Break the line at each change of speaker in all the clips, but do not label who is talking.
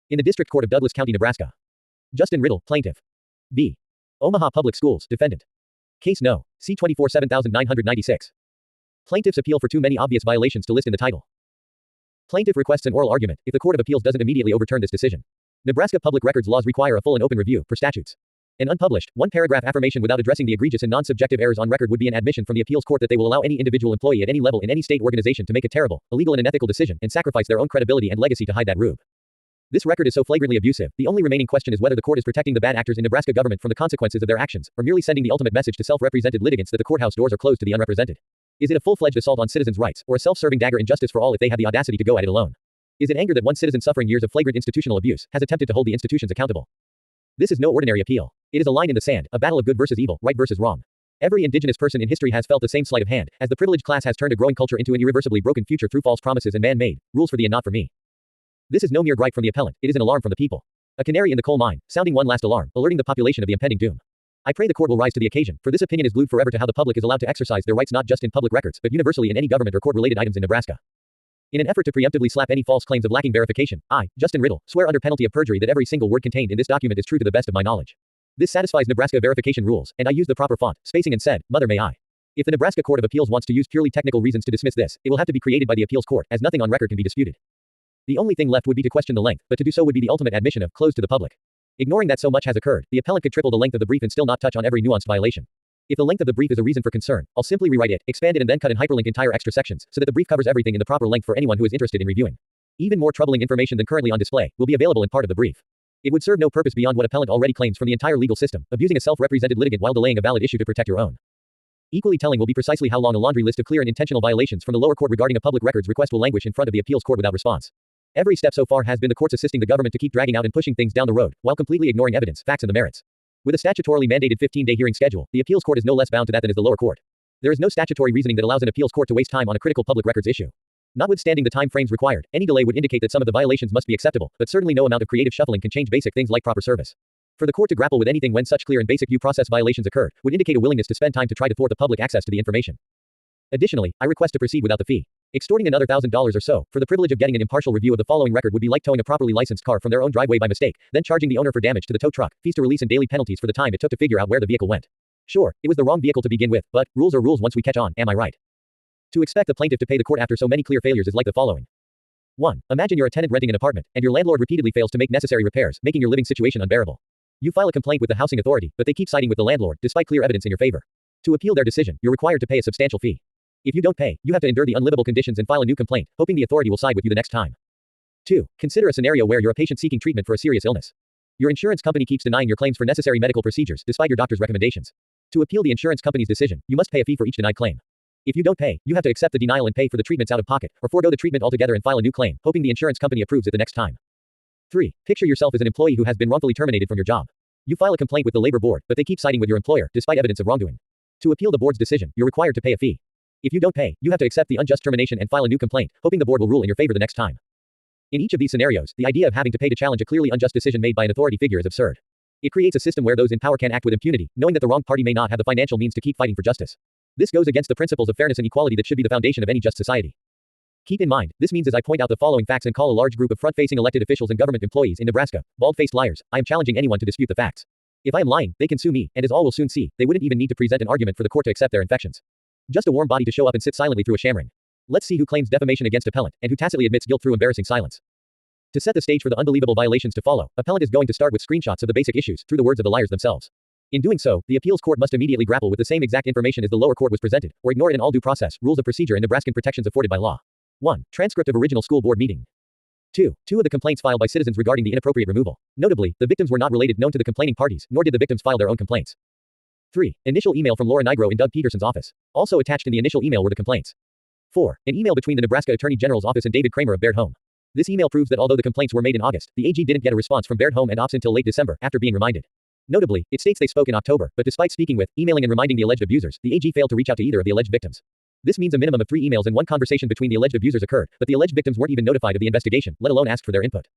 In the District Court of Douglas County, Nebraska. Justin Riddle, plaintiff. B. Omaha Public Schools, defendant. Case No. C-24 7996. Plaintiff's appeal for too many obvious violations to list in the title. Plaintiff requests an oral argument if the Court of Appeals doesn't immediately overturn this decision. Nebraska public records laws require a full and open review, per statutes. An unpublished, one-paragraph affirmation without addressing the egregious and non-subjective errors on record would be an admission from the appeals court that they will allow any individual employee at any level in any state organization to make a terrible, illegal and unethical decision and sacrifice their own credibility and legacy to hide that rube. This record is so flagrantly abusive, the only remaining question is whether the court is protecting the bad actors in Nebraska government from the consequences of their actions, or merely sending the ultimate message to self-represented litigants that the courthouse doors are closed to the unrepresented. Is it a full-fledged assault on citizens' rights, or a self-serving dagger in justice for all if they have the audacity to go at it alone? Is it anger that one citizen suffering years of flagrant institutional abuse has attempted to hold the institutions accountable? This is no ordinary appeal. It is a line in the sand, a battle of good versus evil, right versus wrong. Every indigenous person in history has felt the same sleight of hand, as the privileged class has turned a growing culture into an irreversibly broken future through false promises and man-made rules for thee and not for me. This is no mere gripe from the appellant, it is an alarm from the people. A canary in the coal mine, sounding one last alarm, alerting the population of the impending doom. I pray the court will rise to the occasion, for this opinion is glued forever to how the public is allowed to exercise their rights not just in public records, but universally in any government or court-related items in Nebraska. In an effort to preemptively slap any false claims of lacking verification, I, Justin Riddle, swear under penalty of perjury that every single word contained in this document is true to the best of my knowledge. This satisfies Nebraska verification rules, and I use the proper font, spacing and said, mother may I. If the Nebraska Court of Appeals wants to use purely technical reasons to dismiss this, it will have to be created by the appeals court, as nothing on record can be disputed. The only thing left would be to question the length, but to do so would be the ultimate admission of closed to the public. Ignoring that so much has occurred, the appellant could triple the length of the brief and still not touch on every nuanced violation. If the length of the brief is a reason for concern, I'll simply rewrite it, expand it and then cut and hyperlink entire extra sections, so that the brief covers everything in the proper length for anyone who is interested in reviewing. Even more troubling information than currently on display will be available in part of the brief. It would serve no purpose beyond what appellant already claims from the entire legal system, abusing a self-represented litigant while delaying a valid issue to protect your own. Equally telling will be precisely how long a laundry list of clear and intentional violations from the lower court regarding a public records request will languish in front of the appeals court without response. Every step so far has been the courts assisting the government to keep dragging out and pushing things down the road, while completely ignoring evidence, facts and the merits. With a statutorily mandated 15-day hearing schedule, the appeals court is no less bound to that than is the lower court. There is no statutory reasoning that allows an appeals court to waste time on a critical public records issue. Notwithstanding the time frames required, any delay would indicate that some of the violations must be acceptable, but certainly no amount of creative shuffling can change basic things like proper service. For the court to grapple with anything when such clear and basic due process violations occurred, would indicate a willingness to spend time to try to thwart the public access to the information. Additionally, I request to proceed without the fee. Extorting another $1,000 or so, for the privilege of getting an impartial review of the following record would be like towing a properly licensed car from their own driveway by mistake, then charging the owner for damage to the tow truck, fees to release and daily penalties for the time it took to figure out where the vehicle went. Sure, it was the wrong vehicle to begin with, but rules are rules once we catch on, am I right? To expect the plaintiff to pay the court after so many clear failures is like the following. 1. Imagine you're a tenant renting an apartment, and your landlord repeatedly fails to make necessary repairs, making your living situation unbearable. You file a complaint with the housing authority, but they keep siding with the landlord, despite clear evidence in your favor. To appeal their decision, you're required to pay a substantial fee. If you don't pay, you have to endure the unlivable conditions and file a new complaint, hoping the authority will side with you the next time. 2. Consider a scenario where you're a patient seeking treatment for a serious illness. Your insurance company keeps denying your claims for necessary medical procedures, despite your doctor's recommendations. To appeal the insurance company's decision, you must pay a fee for each denied claim. If you don't pay, you have to accept the denial and pay for the treatments out of pocket, or forego the treatment altogether and file a new claim, hoping the insurance company approves it the next time. 3. Picture yourself as an employee who has been wrongfully terminated from your job. You file a complaint with the labor board, but they keep siding with your employer, despite evidence of wrongdoing. To appeal the board's decision, you're required to pay a fee. If you don't pay, you have to accept the unjust termination and file a new complaint, hoping the board will rule in your favor the next time. In each of these scenarios, the idea of having to pay to challenge a clearly unjust decision made by an authority figure is absurd. It creates a system where those in power can act with impunity, knowing that the wronged party may not have the financial means to keep fighting for justice. This goes against the principles of fairness and equality that should be the foundation of any just society. Keep in mind, this means as I point out the following facts and call a large group of front-facing elected officials and government employees in Nebraska bald-faced liars, I am challenging anyone to dispute the facts. If I am lying, they can sue me, and as all will soon see, they wouldn't even need to present an argument for the court to accept their infections. Just a warm body to show up and sit silently through a shammering. Let's see who claims defamation against appellant, and who tacitly admits guilt through embarrassing silence. To set the stage for the unbelievable violations to follow, appellant is going to start with screenshots of the basic issues, through the words of the liars themselves. In doing so, the appeals court must immediately grapple with the same exact information as the lower court was presented, or ignore it in all due process, rules of procedure and Nebraskan protections afforded by law. 1. Transcript of original school board meeting. 2. Two of the complaints filed by citizens regarding the inappropriate removal. Notably, the victims were not related known to the complaining parties, nor did the victims file their own complaints. 3. Initial email from Laura Nigro in Doug Peterson's office. Also attached in the initial email were the complaints. 4. An email between the Nebraska Attorney General's office and David Kramer of Baird Home. This email proves that although the complaints were made in August, the AG didn't get a response from Baird Home and Ops until late December, after being reminded. Notably, it states they spoke in October, but despite speaking with, emailing and reminding the alleged abusers, the AG failed to reach out to either of the alleged victims. This means a minimum of 3 emails and 1 conversation between the alleged abusers occurred, but the alleged victims weren't even notified of the investigation, let alone asked for their input.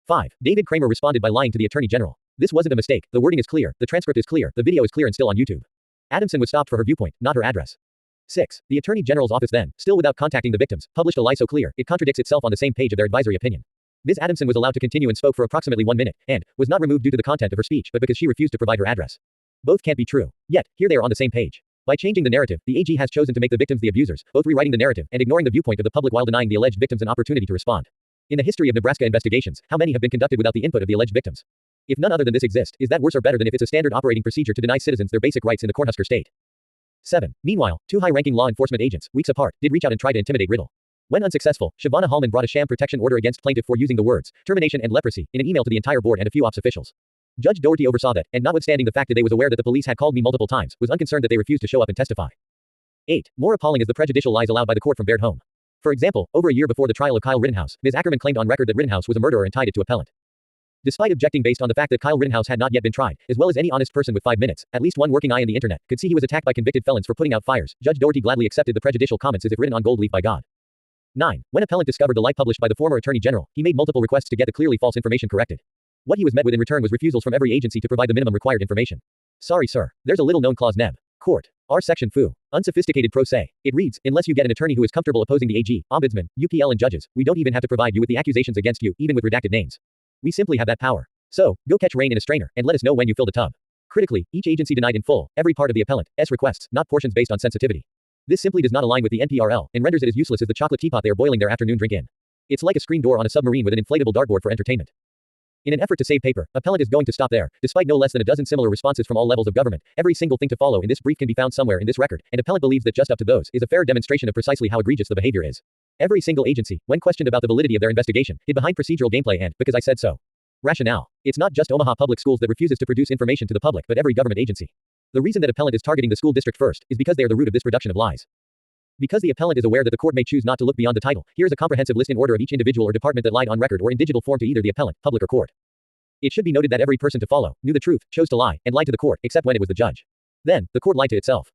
5. David Kramer responded by lying to the Attorney General. This wasn't a mistake, the wording is clear, the transcript is clear, the video is clear and still on YouTube. Adamson was stopped for her viewpoint, not her address. 6. The Attorney General's office then, still without contacting the victims, published a lie so clear, it contradicts itself on the same page of their advisory opinion. Ms. Adamson was allowed to continue and spoke for approximately 1 minute, and was not removed due to the content of her speech but because she refused to provide her address. Both can't be true. Yet, here they are on the same page. By changing the narrative, the AG has chosen to make the victims the abusers, both rewriting the narrative and ignoring the viewpoint of the public while denying the alleged victims an opportunity to respond. In the history of Nebraska investigations, how many have been conducted without the input of the alleged victims? If none other than this exist, is that worse or better than if it's a standard operating procedure to deny citizens their basic rights in the Cornhusker state? 7. Meanwhile, 2 high-ranking law enforcement agents, weeks apart, did reach out and try to intimidate Riddle. When unsuccessful, Shavonna Hallman brought a sham protection order against plaintiff for using the words termination and leprosy in an email to the entire board and a few ops officials. Judge Doherty oversaw that, and notwithstanding the fact that they was aware that the police had called me multiple times, was unconcerned that they refused to show up and testify. 8. More appalling is the prejudicial lies allowed by the court from Baird home. For example, over a year before the trial of Kyle Rittenhouse, Ms. Ackerman claimed on record that Rittenhouse was a murderer and tied it to appellant. Despite objecting based on the fact that Kyle Rittenhouse had not yet been tried, as well as any honest person with 5 minutes, at least one working eye in the internet, could see he was attacked by convicted felons for putting out fires, Judge Doherty gladly accepted the prejudicial comments as if written on gold leaf by God. 9. When appellant discovered the lie published by the former Attorney General, he made multiple requests to get the clearly false information corrected. What he was met with in return was refusals from every agency to provide the minimum required information. Sorry sir, there's a little-known clause neb. Court. R section foo. Unsophisticated pro se. It reads, unless you get an attorney who is comfortable opposing the AG, Ombudsman, UPL and judges, we don't even have to provide you with the accusations against you, even with redacted names. We simply have that power. So, go catch rain in a strainer, and let us know when you fill the tub. Critically, each agency denied in full, every part of the appellant's requests, not portions based on sensitivity. This simply does not align with the NPRL, and renders it as useless as the chocolate teapot they are boiling their afternoon drink in. It's like a screen door on a submarine with an inflatable dartboard for entertainment. In an effort to save paper, appellant is going to stop there, despite no less than a dozen similar responses from all levels of government. Every single thing to follow in this brief can be found somewhere in this record, and appellant believes that just up to those is a fair demonstration of precisely how egregious the behavior is. Every single agency, when questioned about the validity of their investigation, hid behind procedural gameplay and, because I said so. Rationale. It's not just Omaha Public Schools that refuses to produce information to the public, but every government agency. The reason that appellant is targeting the school district first is because they are the root of this production of lies. Because the appellant is aware that the court may choose not to look beyond the title, here is a comprehensive list in order of each individual or department that lied on record or in digital form to either the appellant, public or court. It should be noted that every person to follow knew the truth, chose to lie, and lied to the court, except when it was the judge. Then, the court lied to itself.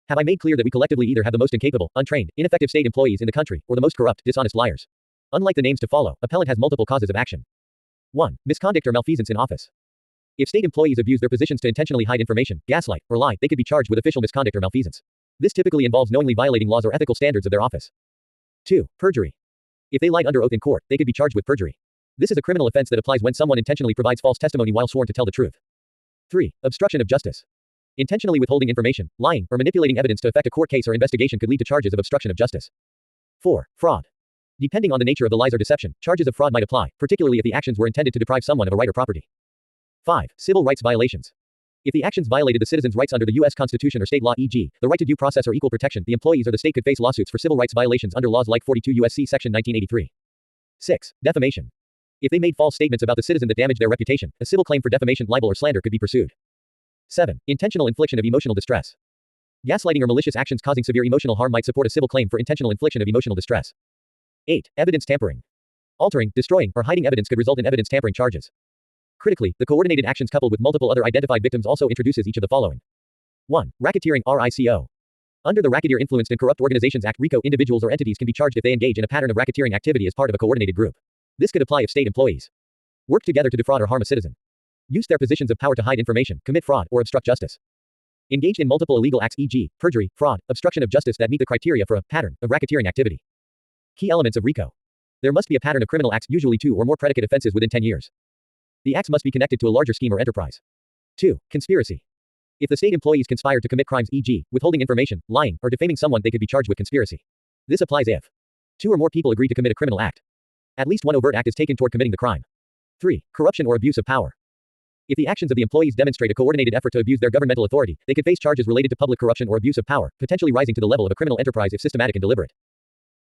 Have I made clear that we collectively either have the most incapable, untrained, ineffective state employees in the country, or the most corrupt, dishonest liars? Unlike the names to follow, appellant has multiple causes of action. 1. Misconduct or malfeasance in office. If state employees abuse their positions to intentionally hide information, gaslight, or lie, they could be charged with official misconduct or malfeasance. This typically involves knowingly violating laws or ethical standards of their office. 2. Perjury. If they lied under oath in court, they could be charged with perjury. This is a criminal offense that applies when someone intentionally provides false testimony while sworn to tell the truth. 3. Obstruction of justice. Intentionally withholding information, lying, or manipulating evidence to affect a court case or investigation could lead to charges of obstruction of justice. 4. Fraud. Depending on the nature of the lies or deception, charges of fraud might apply, particularly if the actions were intended to deprive someone of a right or property. 5. Civil rights violations. If the actions violated the citizen's rights under the U.S. Constitution or state law, e.g., the right to due process or equal protection, the employees or the state could face lawsuits for civil rights violations under laws like 42 U.S.C. Section 1983. 6. Defamation. If they made false statements about the citizen that damaged their reputation, a civil claim for defamation, libel, or slander could be pursued. 7. Intentional infliction of emotional distress. Gaslighting or malicious actions causing severe emotional harm might support a civil claim for intentional infliction of emotional distress. 8. Evidence tampering. Altering, destroying, or hiding evidence could result in evidence tampering charges. Critically, the coordinated actions coupled with multiple other identified victims also introduces each of the following. 1. Racketeering, RICO. Under the Racketeer Influenced and Corrupt Organizations Act, RICO, individuals or entities can be charged if they engage in a pattern of racketeering activity as part of a coordinated group. This could apply if state employees work together to defraud or harm a citizen, use their positions of power to hide information, commit fraud, or obstruct justice, engaged in multiple illegal acts, e.g., perjury, fraud, obstruction of justice that meet the criteria for a pattern of racketeering activity. Key elements of RICO. There must be a pattern of criminal acts, usually 2 or more predicate offenses within 10 years. The acts must be connected to a larger scheme or enterprise. 2. Conspiracy. If the state employees conspired to commit crimes, e.g., withholding information, lying, or defaming someone, they could be charged with conspiracy. This applies if 2 or more people agree to commit a criminal act. At least one overt act is taken toward committing the crime. 3. Corruption or abuse of power. If the actions of the employees demonstrate a coordinated effort to abuse their governmental authority, they could face charges related to public corruption or abuse of power, potentially rising to the level of a criminal enterprise if systematic and deliberate.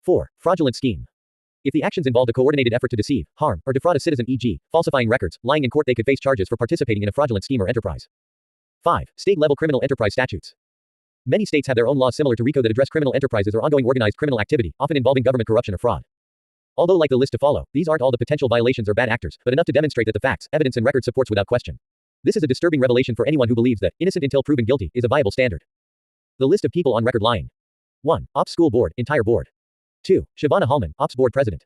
4. Fraudulent scheme. If the actions involved a coordinated effort to deceive, harm, or defraud a citizen, e.g., falsifying records, lying in court, they could face charges for participating in a fraudulent scheme or enterprise. 5. State-level criminal enterprise statutes. Many states have their own laws similar to RICO that address criminal enterprises or ongoing organized criminal activity, often involving government corruption or fraud. Although like the list to follow, these aren't all the potential violations or bad actors, but enough to demonstrate that the facts, evidence, and record supports without question. This is a disturbing revelation for anyone who believes that innocent until proven guilty is a viable standard. The list of people on record lying. 1. Ops School Board, entire board. 2. Shavonna Hallman, Ops Board President.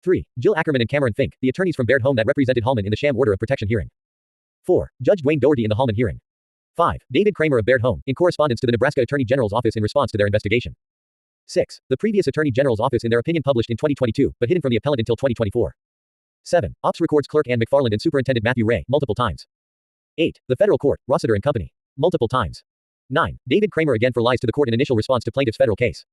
3. Jill Ackerman and Cameron Fink, the attorneys from Baird home that represented Hallman in the sham order of protection hearing. 4. Judge Dwayne Doherty in the Hallman hearing. 5. David Kramer of Baird home, in correspondence to the Nebraska Attorney General's office in response to their investigation. 6. The previous Attorney General's office in their opinion published in 2022, but hidden from the appellant until 2024. 7. Ops records clerk Ann McFarland and Superintendent Matthew Ray, multiple times. 8. The federal court, Rossiter and Company. Multiple times. 9. David Kramer again for lies to the court in initial response to plaintiff's federal case.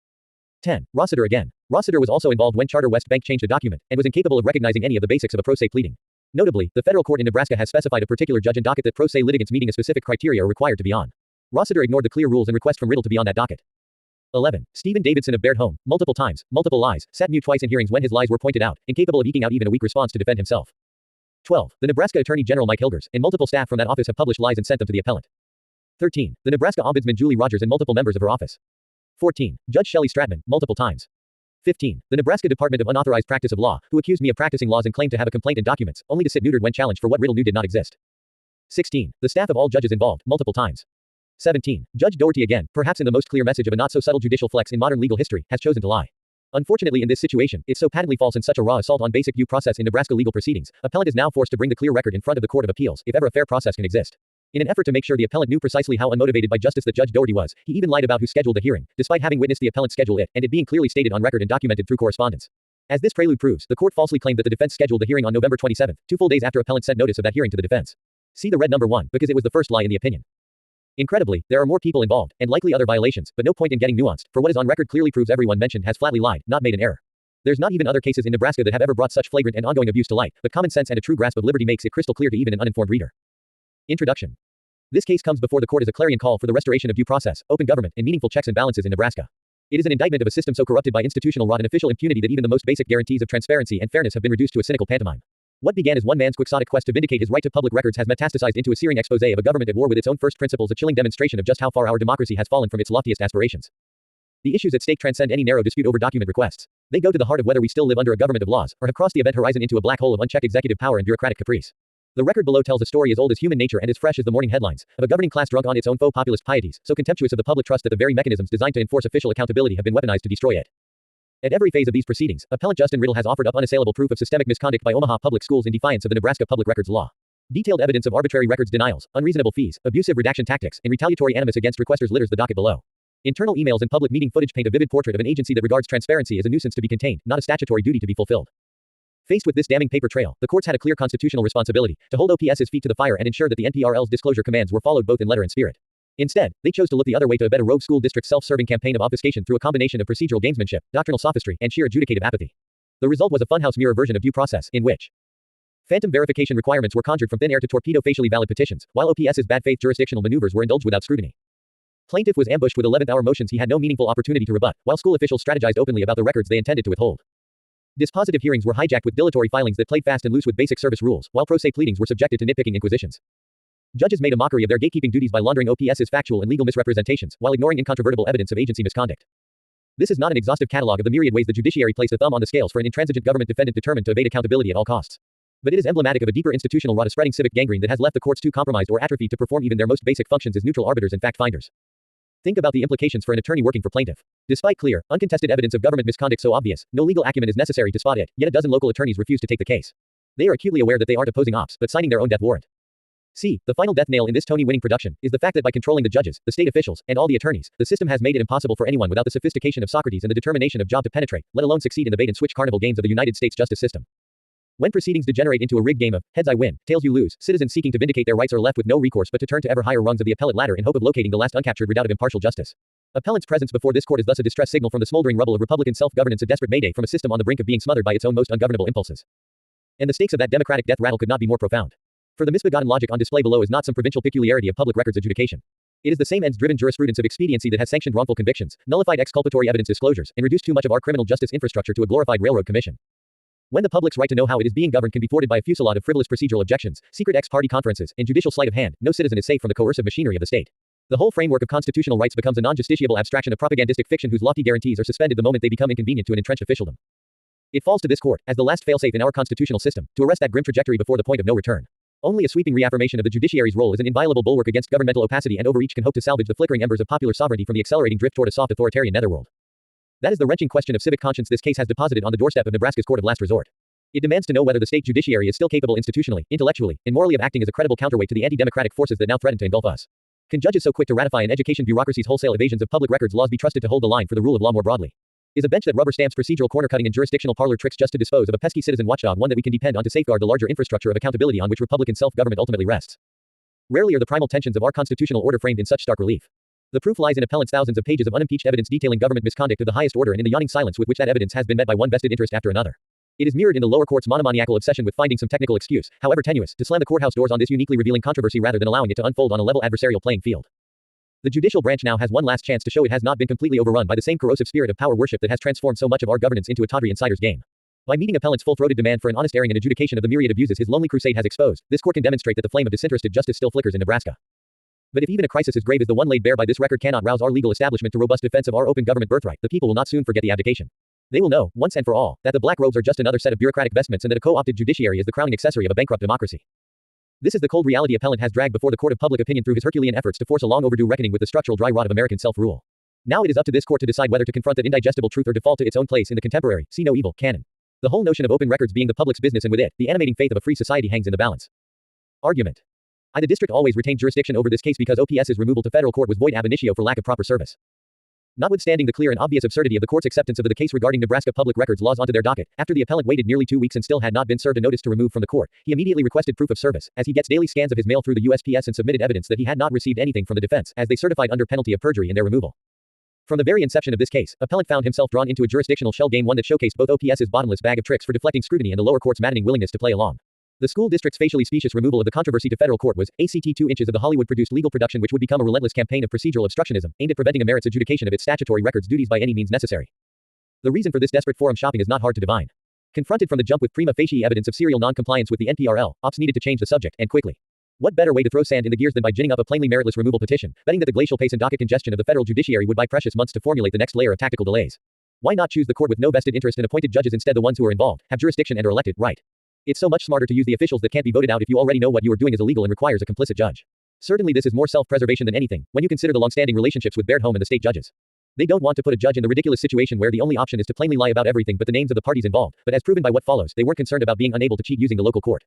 10. Rossiter again. Rossiter was also involved when Charter West Bank changed a document, and was incapable of recognizing any of the basics of a pro se pleading. Notably, the federal court in Nebraska has specified a particular judge and docket that pro se litigants meeting a specific criteria are required to be on. Rossiter ignored the clear rules and request from Riddle to be on that docket. 11. Stephen Davidson of Baird Home, multiple times, multiple lies, sat mute twice in hearings when his lies were pointed out, incapable of eking out even a weak response to defend himself. 12. The Nebraska Attorney General Mike Hilgers and multiple staff from that office have published lies and sent them to the appellant. 13. The Nebraska Ombudsman Julie Rogers and multiple members of her office. 14. Judge Shelley Stratman, multiple times. 15. The Nebraska Department of Unauthorized Practice of Law, who accused me of practicing laws and claimed to have a complaint and documents, only to sit neutered when challenged for what Riddle knew did not exist. 16. The staff of all judges involved, multiple times. 17. Judge Doherty again, perhaps in the most clear message of a not-so-subtle judicial flex in modern legal history, has chosen to lie. Unfortunately in this situation, it's so patently false and such a raw assault on basic due process in Nebraska legal proceedings, appellant is now forced to bring the clear record in front of the Court of Appeals, if ever a fair process can exist. In an effort to make sure the appellant knew precisely how unmotivated by justice that Judge Doherty was, he even lied about who scheduled the hearing, despite having witnessed the appellant schedule it, and it being clearly stated on record and documented through correspondence. As this prelude proves, the court falsely claimed that the defense scheduled the hearing on November 27, 2 full days after appellant sent notice of that hearing to the defense. See the red number 1, because it was the first lie in the opinion. Incredibly, there are more people involved, and likely other violations, but no point in getting nuanced, for what is on record clearly proves everyone mentioned has flatly lied, not made an error. There's not even other cases in Nebraska that have ever brought such flagrant and ongoing abuse to light, but common sense and a true grasp of liberty makes it crystal clear to even an uninformed reader. Introduction. This case comes before the court as a clarion call for the restoration of due process, open government, and meaningful checks and balances in Nebraska. It is an indictment of a system so corrupted by institutional rot and official impunity that even the most basic guarantees of transparency and fairness have been reduced to a cynical pantomime. What began as one man's quixotic quest to vindicate his right to public records has metastasized into a searing exposé of a government at war with its own first principles, a chilling demonstration of just how far our democracy has fallen from its loftiest aspirations. The issues at stake transcend any narrow dispute over document requests. They go to the heart of whether we still live under a government of laws, or have crossed the event horizon into a black hole of unchecked executive power and bureaucratic caprice. The record below tells a story as old as human nature and as fresh as the morning headlines, of a governing class drunk on its own faux populist pieties, so contemptuous of the public trust that the very mechanisms designed to enforce official accountability have been weaponized to destroy it. At every phase of these proceedings, appellant Justin Riddle has offered up unassailable proof of systemic misconduct by Omaha public schools in defiance of the Nebraska public records law. Detailed evidence of arbitrary records denials, unreasonable fees, abusive redaction tactics, and retaliatory animus against requesters litters the docket below. Internal emails and public meeting footage paint a vivid portrait of an agency that regards transparency as a nuisance to be contained, not a statutory duty to be fulfilled. Faced with this damning paper trail, the courts had a clear constitutional responsibility to hold OPS's feet to the fire and ensure that the NPRL's disclosure commands were followed both in letter and spirit. Instead, they chose to look the other way to abet a rogue school district's self-serving campaign of obfuscation through a combination of procedural gamesmanship, doctrinal sophistry, and sheer adjudicative apathy. The result was a funhouse mirror version of due process, in which phantom verification requirements were conjured from thin air to torpedo facially valid petitions, while OPS's bad faith jurisdictional maneuvers were indulged without scrutiny. Plaintiff was ambushed with 11th-hour motions he had no meaningful opportunity to rebut, while school officials strategized openly about the records they intended to withhold. Dispositive hearings were hijacked with dilatory filings that played fast and loose with basic service rules, while pro se pleadings were subjected to nitpicking inquisitions. Judges made a mockery of their gatekeeping duties by laundering OPS's factual and legal misrepresentations, while ignoring incontrovertible evidence of agency misconduct. This is not an exhaustive catalog of the myriad ways the judiciary placed a thumb on the scales for an intransigent government defendant determined to evade accountability at all costs. But it is emblematic of a deeper institutional rot, a spreading civic gangrene that has left the courts too compromised or atrophied to perform even their most basic functions as neutral arbiters and fact finders. Think about the implications for an attorney working for plaintiff. Despite clear, uncontested evidence of government misconduct so obvious, no legal acumen is necessary to spot it, yet a dozen local attorneys refuse to take the case. They are acutely aware that they aren't opposing ops, but signing their own death warrant. See, the final death nail in this Tony-winning production is the fact that by controlling the judges, the state officials, and all the attorneys, the system has made it impossible for anyone without the sophistication of Socrates and the determination of Job to penetrate, let alone succeed in the bait-and-switch carnival games of the United States justice system. When proceedings degenerate into a rigged game of heads I win, tails you lose, citizens seeking to vindicate their rights are left with no recourse but to turn to ever higher rungs of the appellate ladder in hope of locating the last uncaptured redoubt of impartial justice. Appellant's presence before this court is thus a distress signal from the smoldering rubble of Republican self-governance, a desperate mayday from a system on the brink of being smothered by its own most ungovernable impulses. And the stakes of that democratic death rattle could not be more profound. For the misbegotten logic on display below is not some provincial peculiarity of public records adjudication. It is the same ends-driven jurisprudence of expediency that has sanctioned wrongful convictions, nullified exculpatory evidence disclosures, and reduced too much of our criminal justice infrastructure to a glorified railroad commission. When the public's right to know how it is being governed can be thwarted by a fusillade of frivolous procedural objections, secret ex-parte conferences, and judicial sleight of hand, no citizen is safe from the coercive machinery of the state. The whole framework of constitutional rights becomes a non-justiciable abstraction of propagandistic fiction whose lofty guarantees are suspended the moment they become inconvenient to an entrenched officialdom. It falls to this court, as the last failsafe in our constitutional system, to arrest that grim trajectory before the point of no return. Only a sweeping reaffirmation of the judiciary's role as an inviolable bulwark against governmental opacity and overreach can hope to salvage the flickering embers of popular sovereignty from the accelerating drift toward a soft authoritarian netherworld. That is the wrenching question of civic conscience this case has deposited on the doorstep of Nebraska's court of last resort. It demands to know whether the state judiciary is still capable institutionally, intellectually, and morally of acting as a credible counterweight to the anti-democratic forces that now threaten to engulf us. Can judges so quick to ratify an education bureaucracy's wholesale evasions of public records laws be trusted to hold the line for the rule of law more broadly? Is a bench that rubber stamps procedural corner-cutting and jurisdictional parlor tricks just to dispose of a pesky citizen watchdog one that we can depend on to safeguard the larger infrastructure of accountability on which Republican self-government ultimately rests? Rarely are the primal tensions of our constitutional order framed in such stark relief. The proof lies in appellants' thousands of pages of unimpeached evidence detailing government misconduct of the highest order and in the yawning silence with which that evidence has been met by one vested interest after another. It is mirrored in the lower court's monomaniacal obsession with finding some technical excuse, however tenuous, to slam the courthouse doors on this uniquely revealing controversy rather than allowing it to unfold on a level adversarial playing field. The judicial branch now has one last chance to show it has not been completely overrun by the same corrosive spirit of power worship that has transformed so much of our governance into a tawdry insider's game. By meeting appellant's full-throated demand for an honest airing and adjudication of the myriad abuses his lonely crusade has exposed, this court can demonstrate that the flame of disinterested justice still flickers in Nebraska. But if even a crisis as grave as the one laid bare by this record cannot rouse our legal establishment to robust defense of our open government birthright, the people will not soon forget the abdication. They will know, once and for all, that the black robes are just another set of bureaucratic vestments and that a co-opted judiciary is the crowning accessory of a bankrupt democracy. This is the cold reality appellant has dragged before the court of public opinion through his Herculean efforts to force a long overdue reckoning with the structural dry rot of American self-rule. Now it is up to this court to decide whether to confront that indigestible truth or default to its own place in the contemporary, see no evil, canon. The whole notion of open records being the public's business and with it, the animating faith of a free society hangs in the balance. Argument. The district always retained jurisdiction over this case because OPS's removal to federal court was void ab initio for lack of proper service. Notwithstanding the clear and obvious absurdity of the court's acceptance of the case regarding Nebraska public records laws onto their docket, after the appellant waited nearly 2 weeks and still had not been served a notice to remove from the court, he immediately requested proof of service, as he gets daily scans of his mail through the USPS and submitted evidence that he had not received anything from the defense, as they certified under penalty of perjury in their removal. From the very inception of this case, appellant found himself drawn into a jurisdictional shell game, one that showcased both OPS's bottomless bag of tricks for deflecting scrutiny and the lower court's maddening willingness to play along. The school district's facially specious removal of the controversy to federal court was ACT 2 inches of the Hollywood-produced legal production which would become a relentless campaign of procedural obstructionism, aimed at preventing a merits adjudication of its statutory records duties by any means necessary. The reason for this desperate forum shopping is not hard to divine. Confronted from the jump with prima facie evidence of serial non-compliance with the NPRL, ops needed to change the subject, and quickly. What better way to throw sand in the gears than by ginning up a plainly meritless removal petition, betting that the glacial pace and docket congestion of the federal judiciary would buy precious months to formulate the next layer of tactical delays? Why not choose the court with no vested interest and appointed judges instead, the ones who are involved, have jurisdiction and are elected, right? It's so much smarter to use the officials that can't be voted out if you already know what you are doing is illegal and requires a complicit judge. Certainly this is more self-preservation than anything, when you consider the long-standing relationships with Baird Home and the state judges. They don't want to put a judge in the ridiculous situation where the only option is to plainly lie about everything but the names of the parties involved, but as proven by what follows, they weren't concerned about being unable to cheat using the local court.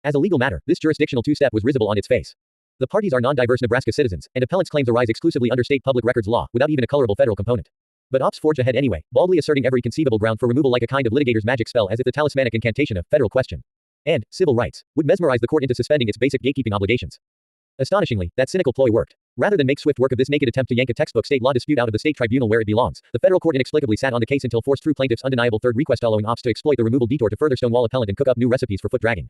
As a legal matter, this jurisdictional two-step was risible on its face. The parties are non-diverse Nebraska citizens, and appellant's claims arise exclusively under state public records law, without even a colorable federal component. But ops forge ahead anyway, baldly asserting every conceivable ground for removal like a kind of litigator's magic spell, as if the talismanic incantation of federal question and civil rights would mesmerize the court into suspending its basic gatekeeping obligations. Astonishingly, that cynical ploy worked. Rather than make swift work of this naked attempt to yank a textbook state law dispute out of the state tribunal where it belongs, the federal court inexplicably sat on the case until forced through plaintiff's undeniable third request, allowing ops to exploit the removal detour to further stonewall appellant and cook up new recipes for foot dragging.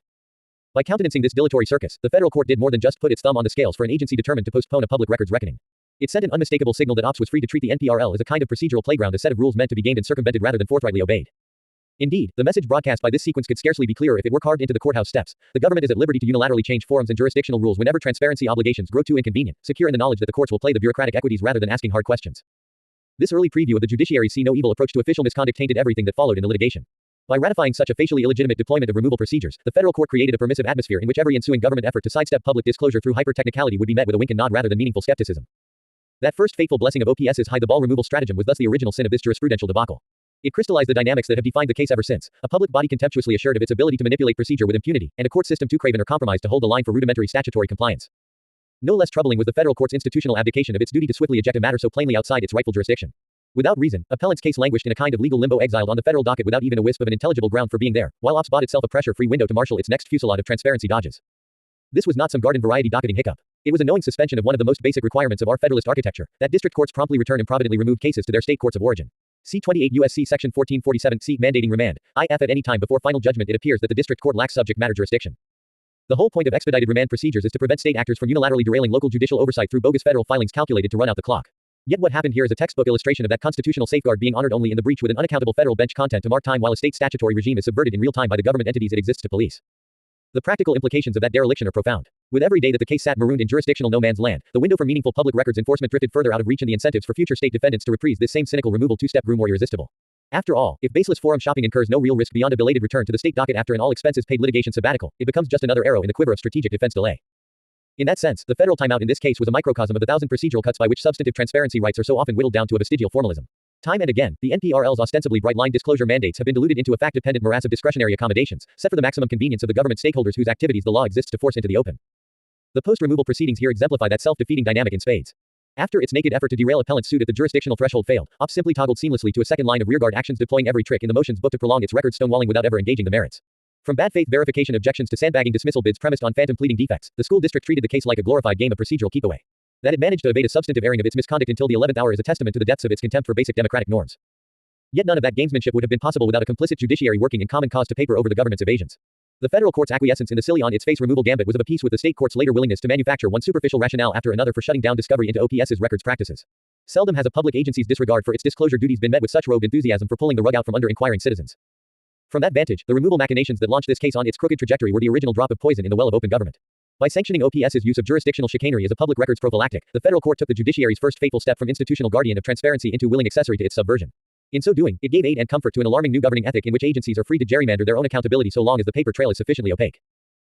By countenancing this dilatory circus, the federal court did more than just put its thumb on the scales for an agency determined to postpone a public records reckoning. It sent an unmistakable signal that ops was free to treat the NPRL as a kind of procedural playground, a set of rules meant to be gamed and circumvented rather than forthrightly obeyed. Indeed, the message broadcast by this sequence could scarcely be clearer if it were carved into the courthouse steps. The government is at liberty to unilaterally change forums and jurisdictional rules whenever transparency obligations grow too inconvenient, secure in the knowledge that the courts will play the bureaucratic equities rather than asking hard questions. This early preview of the judiciary's see no evil approach to official misconduct tainted everything that followed in the litigation. By ratifying such a facially illegitimate deployment of removal procedures, the federal court created a permissive atmosphere in which every ensuing government effort to sidestep public disclosure through hyper-technicality would be met with a wink and nod rather than meaningful skepticism. That first fateful blessing of OPS's hide-the-ball removal stratagem was thus the original sin of this jurisprudential debacle. It crystallized the dynamics that have defined the case ever since, a public body contemptuously assured of its ability to manipulate procedure with impunity, and a court system too craven or compromised to hold the line for rudimentary statutory compliance. No less troubling was the federal court's institutional abdication of its duty to swiftly eject a matter so plainly outside its rightful jurisdiction. Without reason, appellant's case languished in a kind of legal limbo, exiled on the federal docket without even a wisp of an intelligible ground for being there, while ops bought itself a pressure-free window to marshal its next fusillade of transparency dodges. This was not some garden-variety docketing hiccup. It was a knowing suspension of one of the most basic requirements of our federalist architecture, that district courts promptly return improvidently removed cases to their state courts of origin. See 28 U.S.C. Section 1447 C mandating remand, IF at any time before final judgment it appears that the district court lacks subject matter jurisdiction. The whole point of expedited remand procedures is to prevent state actors from unilaterally derailing local judicial oversight through bogus federal filings calculated to run out the clock. Yet what happened here is a textbook illustration of that constitutional safeguard being honored only in the breach, with an unaccountable federal bench content to mark time while a state statutory regime is subverted in real time by the government entities it exists to police. The practical implications of that dereliction are profound. With every day that the case sat marooned in jurisdictional no man's land, the window for meaningful public records enforcement drifted further out of reach, and the incentives for future state defendants to reprise this same cynical removal two-step grew more irresistible. After all, if baseless forum shopping incurs no real risk beyond a belated return to the state docket after an all-expenses-paid litigation sabbatical, it becomes just another arrow in the quiver of strategic defense delay. In that sense, the federal timeout in this case was a microcosm of the thousand procedural cuts by which substantive transparency rights are so often whittled down to a vestigial formalism. Time and again, the NPRL's ostensibly bright-line disclosure mandates have been diluted into a fact-dependent morass of discretionary accommodations, set for the maximum convenience of the government stakeholders whose activities the law exists to force into the open. The post-removal proceedings here exemplify that self-defeating dynamic in spades. After its naked effort to derail appellant's suit at the jurisdictional threshold failed, OPS simply toggled seamlessly to a second line of rearguard actions, deploying every trick in the motions book to prolong its record, stonewalling without ever engaging the merits. From bad faith verification objections to sandbagging dismissal bids premised on phantom pleading defects, the school district treated the case like a glorified game of procedural keep-away. That it managed to evade a substantive airing of its misconduct until the 11th hour is a testament to the depths of its contempt for basic democratic norms. Yet none of that gamesmanship would have been possible without a complicit judiciary working in common cause to paper over the government's evasions. The federal court's acquiescence in the silly on-its-face removal gambit was of a piece with the state court's later willingness to manufacture one superficial rationale after another for shutting down discovery into OPS's records practices. Seldom has a public agency's disregard for its disclosure duties been met with such robed enthusiasm for pulling the rug out from under inquiring citizens. From that vantage, the removal machinations that launched this case on its crooked trajectory were the original drop of poison in the well of open government. By sanctioning OPS's use of jurisdictional chicanery as a public records prophylactic, the federal court took the judiciary's first fateful step from institutional guardian of transparency into willing accessory to its subversion. In so doing, it gave aid and comfort to an alarming new governing ethic in which agencies are free to gerrymander their own accountability so long as the paper trail is sufficiently opaque.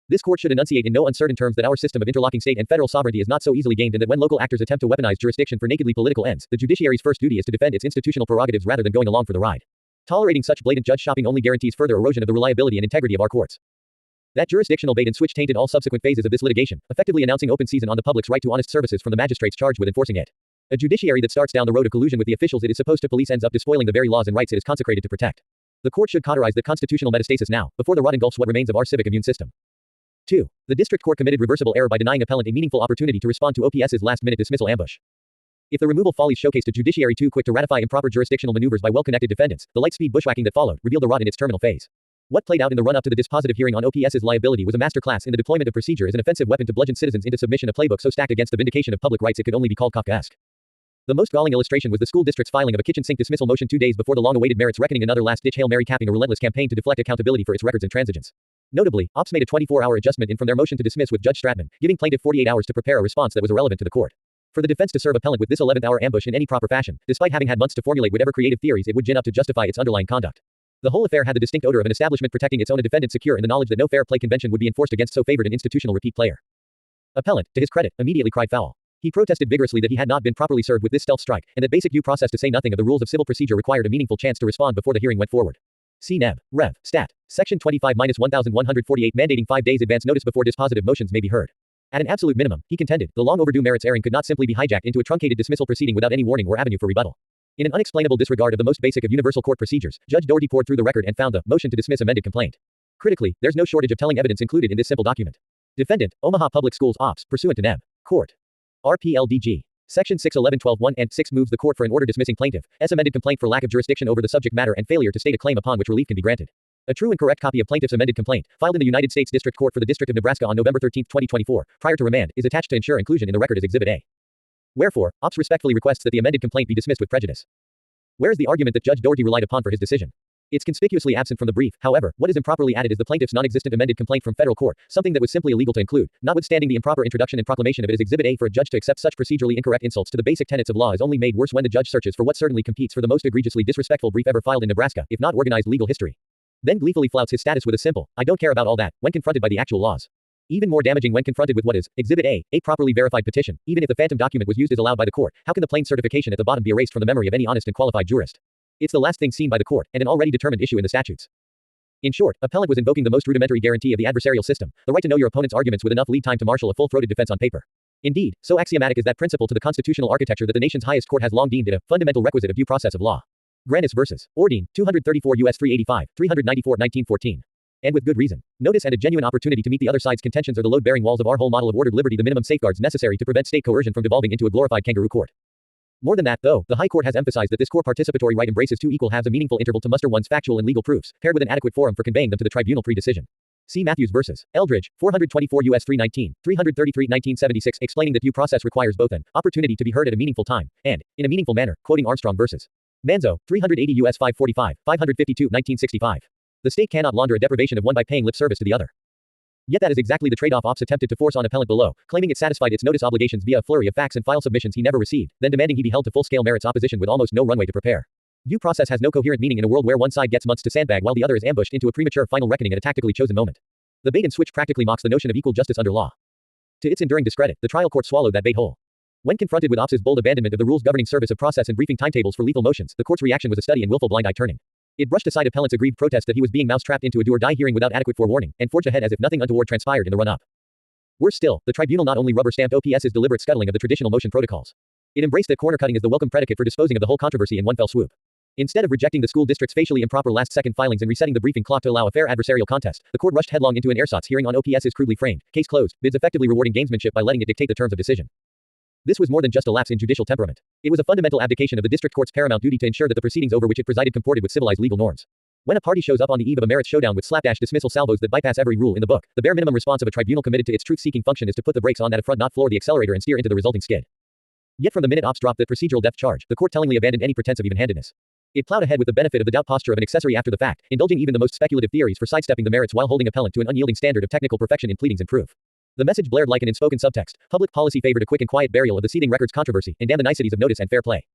This court should enunciate in no uncertain terms that our system of interlocking state and federal sovereignty is not so easily gamed, and that when local actors attempt to weaponize jurisdiction for nakedly political ends, the judiciary's first duty is to defend its institutional prerogatives rather than going along for the ride. Tolerating such blatant judge shopping only guarantees further erosion of the reliability and integrity of our courts. That jurisdictional bait and switch tainted all subsequent phases of this litigation, effectively announcing open season on the public's right to honest services from the magistrates charged with enforcing it. A judiciary that starts down the road of collusion with the officials it is supposed to police ends up despoiling the very laws and rights it is consecrated to protect. The court should cauterize that constitutional metastasis now, before the rot engulfs what remains of our civic immune system. 2. The district court committed reversible error by denying appellant a meaningful opportunity to respond to OPS's last-minute dismissal ambush. If the removal follies showcased a judiciary too quick to ratify improper jurisdictional maneuvers by well-connected defendants, the light-speed bushwhacking that followed revealed the rot in its terminal phase. What played out in the run-up to the dispositive hearing on OPS's liability was a masterclass in the deployment of procedure as an offensive weapon to bludgeon citizens into submission, a playbook so stacked against the vindication of public rights it could only be called Kafkaesque. The most galling illustration was the school district's filing of a kitchen sink dismissal motion 2 days before the long-awaited merits reckoning, another last-ditch Hail Mary capping a relentless campaign to deflect accountability for its records intransigence. Notably, OPS made a 24-hour adjustment in from their motion to dismiss with Judge Stratman, giving plaintiff 48 hours to prepare a response that was irrelevant to the court. For the defense to serve appellant with this 11th-hour ambush in any proper fashion, despite having had months to formulate whatever creative theories it would gin up to justify its underlying conduct. The whole affair had the distinct odor of an establishment protecting its own, a defendant secure in the knowledge that no fair play convention would be enforced against so favored an institutional repeat player. Appellant, to his credit, immediately cried foul. He protested vigorously that he had not been properly served with this stealth strike, and that basic due process, to say nothing of the rules of civil procedure, required a meaningful chance to respond before the hearing went forward. See Neb. Rev. Stat. Section 25-1148 mandating 5 days advance notice before dispositive motions may be heard. At an absolute minimum, he contended, the long overdue merits airing could not simply be hijacked into a truncated dismissal proceeding without any warning or avenue for rebuttal. In an unexplainable disregard of the most basic of universal court procedures, Judge Doherty pored through the record and found the motion to dismiss amended complaint. Critically, there's no shortage of telling evidence included in this simple document. Defendant, Omaha Public Schools OPS, pursuant to Neb. Court. RPLDG. Section 611-12-1 and 6 moves the court for an order dismissing plaintiff's amended complaint for lack of jurisdiction over the subject matter and failure to state a claim upon which relief can be granted. A true and correct copy of plaintiff's amended complaint, filed in the United States District Court for the District of Nebraska on November 13, 2024, prior to remand, is attached to ensure inclusion in the record as Exhibit A. Wherefore, OPS respectfully requests that the amended complaint be dismissed with prejudice. Where is the argument that Judge Doherty relied upon for his decision? It's conspicuously absent from the brief. However, what is improperly added is the plaintiff's non-existent amended complaint from federal court, something that was simply illegal to include, notwithstanding the improper introduction and proclamation of it as Exhibit A. For a judge to accept such procedurally incorrect insults to the basic tenets of law is only made worse when the judge searches for what certainly competes for the most egregiously disrespectful brief ever filed in Nebraska, if not organized legal history. Then gleefully flouts his status with a simple, I don't care about all that, when confronted by the actual laws. Even more damaging when confronted with what is Exhibit A, a properly verified petition. Even if the phantom document was used as allowed by the court, how can the plain certification at the bottom be erased from the memory of any honest and qualified jurist? It's the last thing seen by the court, and an already determined issue in the statutes. In short, appellant was invoking the most rudimentary guarantee of the adversarial system, the right to know your opponent's arguments with enough lead time to marshal a full-throated defense on paper. Indeed, so axiomatic is that principle to the constitutional architecture that the nation's highest court has long deemed it a fundamental requisite of due process of law. Granis vs. Ordine, 234 U.S. 385, 394 1914. And with good reason. Notice and a genuine opportunity to meet the other side's contentions are the load-bearing walls of our whole model of ordered liberty, the minimum safeguards necessary to prevent state coercion from devolving into a glorified kangaroo court. More than that, though, the High Court has emphasized that this core participatory right embraces two equal halves, a meaningful interval to muster one's factual and legal proofs, paired with an adequate forum for conveying them to the tribunal pre-decision. See Matthews vs. Eldridge, 424 U.S. 319, 333 1976, explaining that due process requires both an opportunity to be heard at a meaningful time, and, in a meaningful manner, quoting Armstrong vs. Manzo, 380 U.S. 545, 552 1965. The state cannot launder a deprivation of one by paying lip service to the other. Yet that is exactly the trade-off OPS attempted to force on appellant below, claiming it satisfied its notice obligations via a flurry of fax and file submissions he never received, then demanding he be held to full-scale merits opposition with almost no runway to prepare. Due process has no coherent meaning in a world where one side gets months to sandbag while the other is ambushed into a premature final reckoning at a tactically chosen moment. The bait and switch practically mocks the notion of equal justice under law. To its enduring discredit, the trial court swallowed that bait whole. When confronted with OPS's bold abandonment of the rules governing service of process and briefing timetables for lethal motions, the court's reaction was a study in willful blind eye turning. It brushed aside appellant's aggrieved protest that he was being mousetrapped into a do-or-die hearing without adequate forewarning, and forged ahead as if nothing untoward transpired in the run-up. Worse still, the tribunal not only rubber-stamped OPS's deliberate scuttling of the traditional motion protocols. It embraced that corner-cutting as the welcome predicate for disposing of the whole controversy in one fell swoop. Instead of rejecting the school district's facially improper last-second filings and resetting the briefing clock to allow a fair adversarial contest, the court rushed headlong into an ersatz hearing on OPS's crudely framed, case closed, bids effectively rewarding gamesmanship by letting it dictate the terms of decision. This was more than just a lapse in judicial temperament. It was a fundamental abdication of the district court's paramount duty to ensure that the proceedings over which it presided comported with civilized legal norms. When a party shows up on the eve of a merits showdown with slapdash dismissal salvos that bypass every rule in the book, the bare minimum response of a tribunal committed to its truth-seeking function is to put the brakes on that affront, not floor the accelerator and steer into the resulting skid. Yet from the minute ops dropped that procedural depth charge, the court tellingly abandoned any pretense of even-handedness. It plowed ahead with the benefit of the doubt posture of an accessory after the fact, indulging even the most speculative theories for sidestepping the merits while holding appellant to an unyielding standard of technical perfection in pleadings and proof. The message blared like an unspoken subtext: public policy favored a quick and quiet burial of the seething records controversy, and damn the niceties of notice and fair play.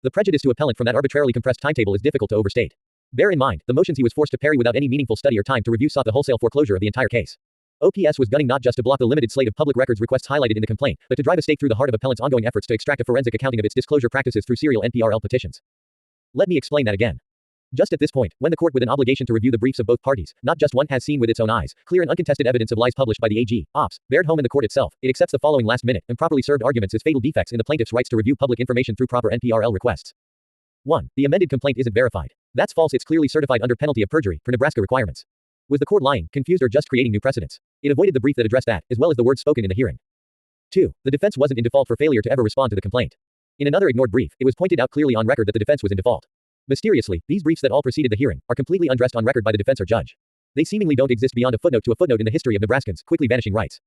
The prejudice to appellant from that arbitrarily compressed timetable is difficult to overstate. Bear in mind, the motions he was forced to parry without any meaningful study or time to review sought the wholesale foreclosure of the entire case. OPS was gunning not just to block the limited slate of public records requests highlighted in the complaint, but to drive a stake through the heart of appellant's ongoing efforts to extract a forensic accounting of its disclosure practices through serial NPRL petitions. Let me explain that again. Just at this point, when the court with an obligation to review the briefs of both parties, not just one, has seen with its own eyes, clear and uncontested evidence of lies published by the AG, Ops, bared home in the court itself, it accepts the following last-minute, improperly served arguments as fatal defects in the plaintiff's rights to review public information through proper NPRL requests. 1. The amended complaint isn't verified. That's false. It's clearly certified under penalty of perjury, per Nebraska requirements. Was the court lying, confused, or just creating new precedents? It avoided the brief that addressed that, as well as the words spoken in the hearing. 2. The defense wasn't in default for failure to ever respond to the complaint. In another ignored brief, it was pointed out clearly on record that the defense was in default. Mysteriously, these briefs that all preceded the hearing are completely undressed on record by the defense or judge. They seemingly don't exist beyond a footnote to a footnote in the history of Nebraskans' quickly vanishing rights.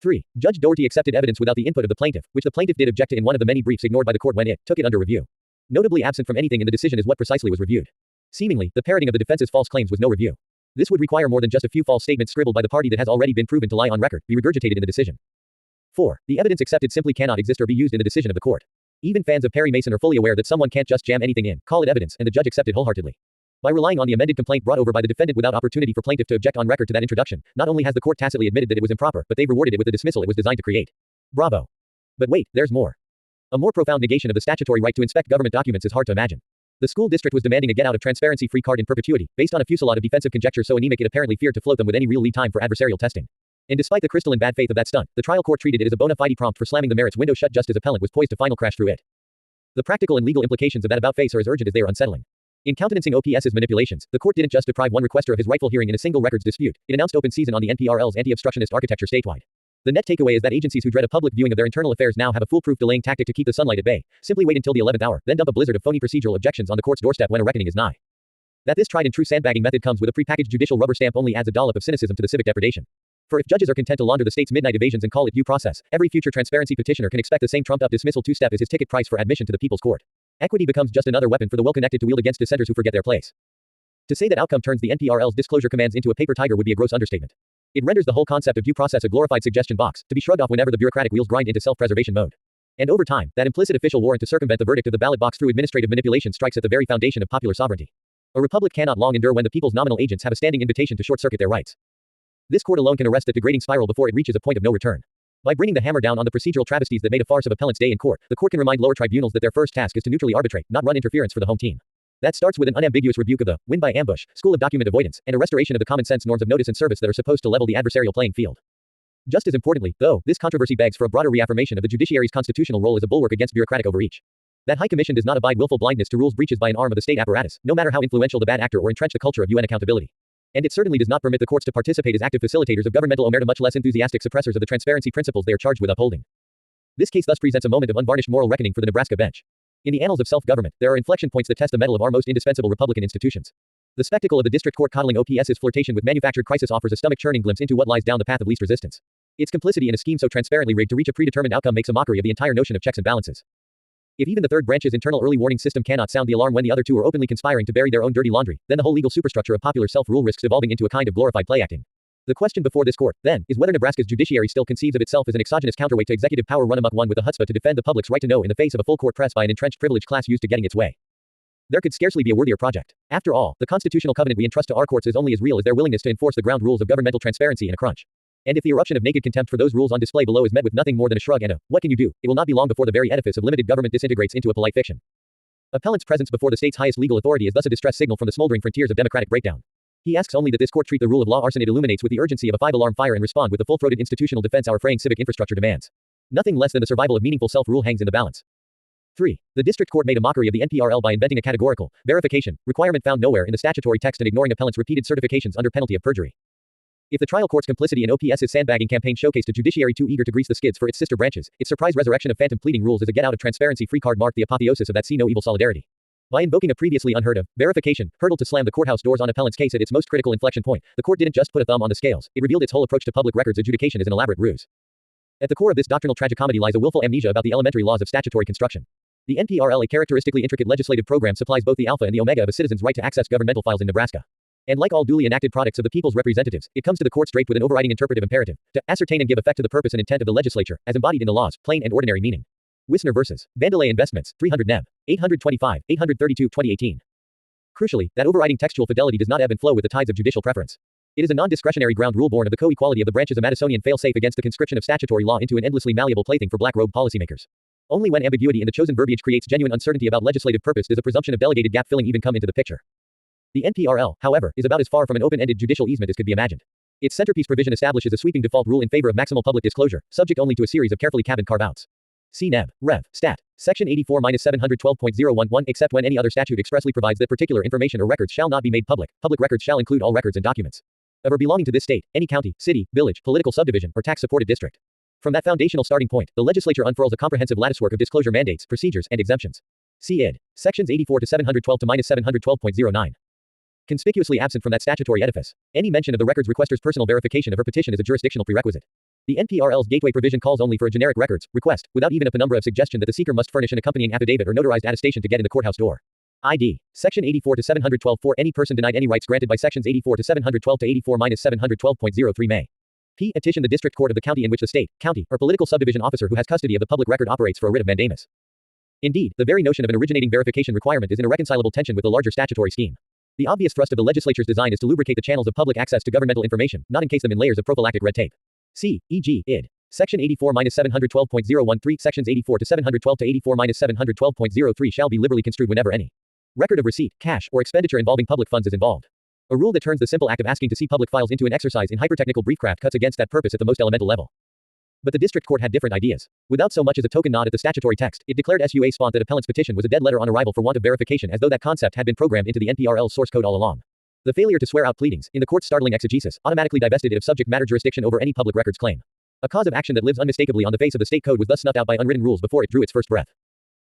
3. Judge Doherty accepted evidence without the input of the plaintiff, which the plaintiff did object to in one of the many briefs ignored by the court when it took it under review. Notably absent from anything in the decision is what precisely was reviewed. Seemingly, the parroting of the defense's false claims was no review. This would require more than just a few false statements scribbled by the party that has already been proven to lie on record, be regurgitated in the decision. 4. The evidence accepted simply cannot exist or be used in the decision of the court. Even fans of Perry Mason are fully aware that someone can't just jam anything in, call it evidence, and the judge accepted wholeheartedly. By relying on the amended complaint brought over by the defendant without opportunity for plaintiff to object on record to that introduction, not only has the court tacitly admitted that it was improper, but they've rewarded it with the dismissal it was designed to create. Bravo. But wait, there's more. A more profound negation of the statutory right to inspect government documents is hard to imagine. The school district was demanding a get-out of transparency-free card in perpetuity, based on a fusillade of defensive conjecture so anemic it apparently feared to float them with any real lead time for adversarial testing. And despite the crystalline bad faith of that stunt, the trial court treated it as a bona fide prompt for slamming the merits window shut just as appellant was poised to final crash through it. The practical and legal implications of that about-face are as urgent as they are unsettling. In countenancing OPS's manipulations, the court didn't just deprive one requester of his rightful hearing in a single records dispute, it announced open season on the NPRL's anti-obstructionist architecture statewide. The net takeaway is that agencies who dread a public viewing of their internal affairs now have a foolproof delaying tactic to keep the sunlight at bay. Simply wait until the 11th hour, then dump a blizzard of phony procedural objections on the court's doorstep when a reckoning is nigh. That this tried and true sandbagging method comes with a prepackaged judicial rubber stamp only adds a dollop of cynicism to the civic depredation. For if judges are content to launder the state's midnight evasions and call it due process, every future transparency petitioner can expect the same trumped-up dismissal two-step as his ticket price for admission to the people's court. Equity becomes just another weapon for the well-connected to wield against dissenters who forget their place. To say that outcome turns the NPRL's disclosure commands into a paper tiger would be a gross understatement. It renders the whole concept of due process a glorified suggestion box, to be shrugged off whenever the bureaucratic wheels grind into self-preservation mode. And over time, that implicit official warrant to circumvent the verdict of the ballot box through administrative manipulation strikes at the very foundation of popular sovereignty. A republic cannot long endure when the people's nominal agents have a standing invitation to short-circuit their rights. This court alone can arrest that degrading spiral before it reaches a point of no return. By bringing the hammer down on the procedural travesties that made a farce of appellant's day in court, the court can remind lower tribunals that their first task is to neutrally arbitrate, not run interference for the home team. That starts with an unambiguous rebuke of the win by ambush school of document avoidance, and a restoration of the common sense norms of notice and service that are supposed to level the adversarial playing field. Just as importantly, though, this controversy begs for a broader reaffirmation of the judiciary's constitutional role as a bulwark against bureaucratic overreach. That High Commission does not abide willful blindness to rules breaches by an arm of the state apparatus, no matter how influential the bad actor or entrenched the culture of UN accountability. And it certainly does not permit the courts to participate as active facilitators of governmental omerta, much less enthusiastic suppressors of the transparency principles they are charged with upholding. This case thus presents a moment of unvarnished moral reckoning for the Nebraska bench. In the annals of self-government, there are inflection points that test the mettle of our most indispensable Republican institutions. The spectacle of the district court coddling OPS's flirtation with manufactured crisis offers a stomach-churning glimpse into what lies down the path of least resistance. Its complicity in a scheme so transparently rigged to reach a predetermined outcome makes a mockery of the entire notion of checks and balances. If even the third branch's internal early warning system cannot sound the alarm when the other two are openly conspiring to bury their own dirty laundry, then the whole legal superstructure of popular self-rule risks evolving into a kind of glorified play acting. The question before this court, then, is whether Nebraska's judiciary still conceives of itself as an exogenous counterweight to executive power run amok, one with the chutzpah to defend the public's right to know in the face of a full court press by an entrenched privileged class used to getting its way. There could scarcely be a worthier project. After all, the constitutional covenant we entrust to our courts is only as real as their willingness to enforce the ground rules of governmental transparency in a crunch. And if the eruption of naked contempt for those rules on display below is met with nothing more than a shrug and a "what can you do?" it will not be long before the very edifice of limited government disintegrates into a polite fiction. Appellant's presence before the state's highest legal authority is thus a distress signal from the smoldering frontiers of democratic breakdown. He asks only that this court treat the rule of law arson it illuminates with the urgency of a five-alarm fire and respond with the full-throated institutional defense our fraying civic infrastructure demands. Nothing less than the survival of meaningful self-rule hangs in the balance. 3. The district court made a mockery of the NPRL by inventing a categorical verification requirement found nowhere in the statutory text and ignoring appellants' repeated certifications under penalty of perjury. If the trial court's complicity in OPS's sandbagging campaign showcased a judiciary too eager to grease the skids for its sister branches, its surprise resurrection of phantom pleading rules as a get-out-of-transparency-free card marked the apotheosis of that see-no-evil solidarity. By invoking a previously unheard-of verification hurdle to slam the courthouse doors on appellant's case at its most critical inflection point, the court didn't just put a thumb on the scales, it revealed its whole approach to public records adjudication as an elaborate ruse. At the core of this doctrinal tragicomedy lies a willful amnesia about the elementary laws of statutory construction. The NPRL, a characteristically intricate legislative program, supplies both the alpha and the omega of a citizen's right to access governmental files in Nebraska. And like all duly enacted products of the people's representatives, it comes to the courts draped with an overriding interpretive imperative to ascertain and give effect to the purpose and intent of the legislature, as embodied in the law's plain and ordinary meaning. Wisner vs. Vandelay Investments, 300 Neb. 825, 832, 2018. Crucially, that overriding textual fidelity does not ebb and flow with the tides of judicial preference. It is a non-discretionary ground rule born of the co-equality of the branches, a Madisonian fail-safe against the conscription of statutory law into an endlessly malleable plaything for black-robed policymakers. Only when ambiguity in the chosen verbiage creates genuine uncertainty about legislative purpose does a presumption of delegated gap-filling even come into the picture. The NPRL, however, is about as far from an open-ended judicial easement as could be imagined. Its centerpiece provision establishes a sweeping default rule in favor of maximal public disclosure, subject only to a series of carefully cabined carve-outs. See Neb. Rev. Stat. Section 84-712.011. Except when any other statute expressly provides that particular information or records shall not be made public, public records shall include all records and documents of or belonging to this state, any county, city, village, political subdivision, or tax-supported district. From that foundational starting point, the legislature unfurls a comprehensive latticework of disclosure mandates, procedures, and exemptions. See id. Sections 84-712-712.09. Conspicuously absent from that statutory edifice, any mention of the records requester's personal verification of her petition is a jurisdictional prerequisite. The NPRL's gateway provision calls only for a generic records request, without even a penumbra of suggestion that the seeker must furnish an accompanying affidavit or notarized attestation to get in the courthouse door. ID. Section 84-712 for any person denied any rights granted by sections 84-712 to 84-712.03 may petition the district court of the county in which the state, county, or political subdivision officer who has custody of the public record operates for a writ of mandamus. Indeed, the very notion of an originating verification requirement is in irreconcilable tension with the larger statutory scheme. The obvious thrust of the legislature's design is to lubricate the channels of public access to governmental information, not encase them in layers of prophylactic red tape. See, e.g., id. Section 84-712.013, sections 84-712 to 84-712.03 shall be liberally construed whenever any record of receipt, cash, or expenditure involving public funds is involved. A rule that turns the simple act of asking to see public files into an exercise in hypertechnical briefcraft cuts against that purpose at the most elemental level. But the district court had different ideas. Without so much as a token nod at the statutory text, it declared sua sponte that appellant's petition was a dead letter on arrival for want of verification, as though that concept had been programmed into the NPRL's source code all along. The failure to swear out pleadings, in the court's startling exegesis, automatically divested it of subject matter jurisdiction over any public records claim. A cause of action that lives unmistakably on the face of the state code was thus snuffed out by unwritten rules before it drew its first breath.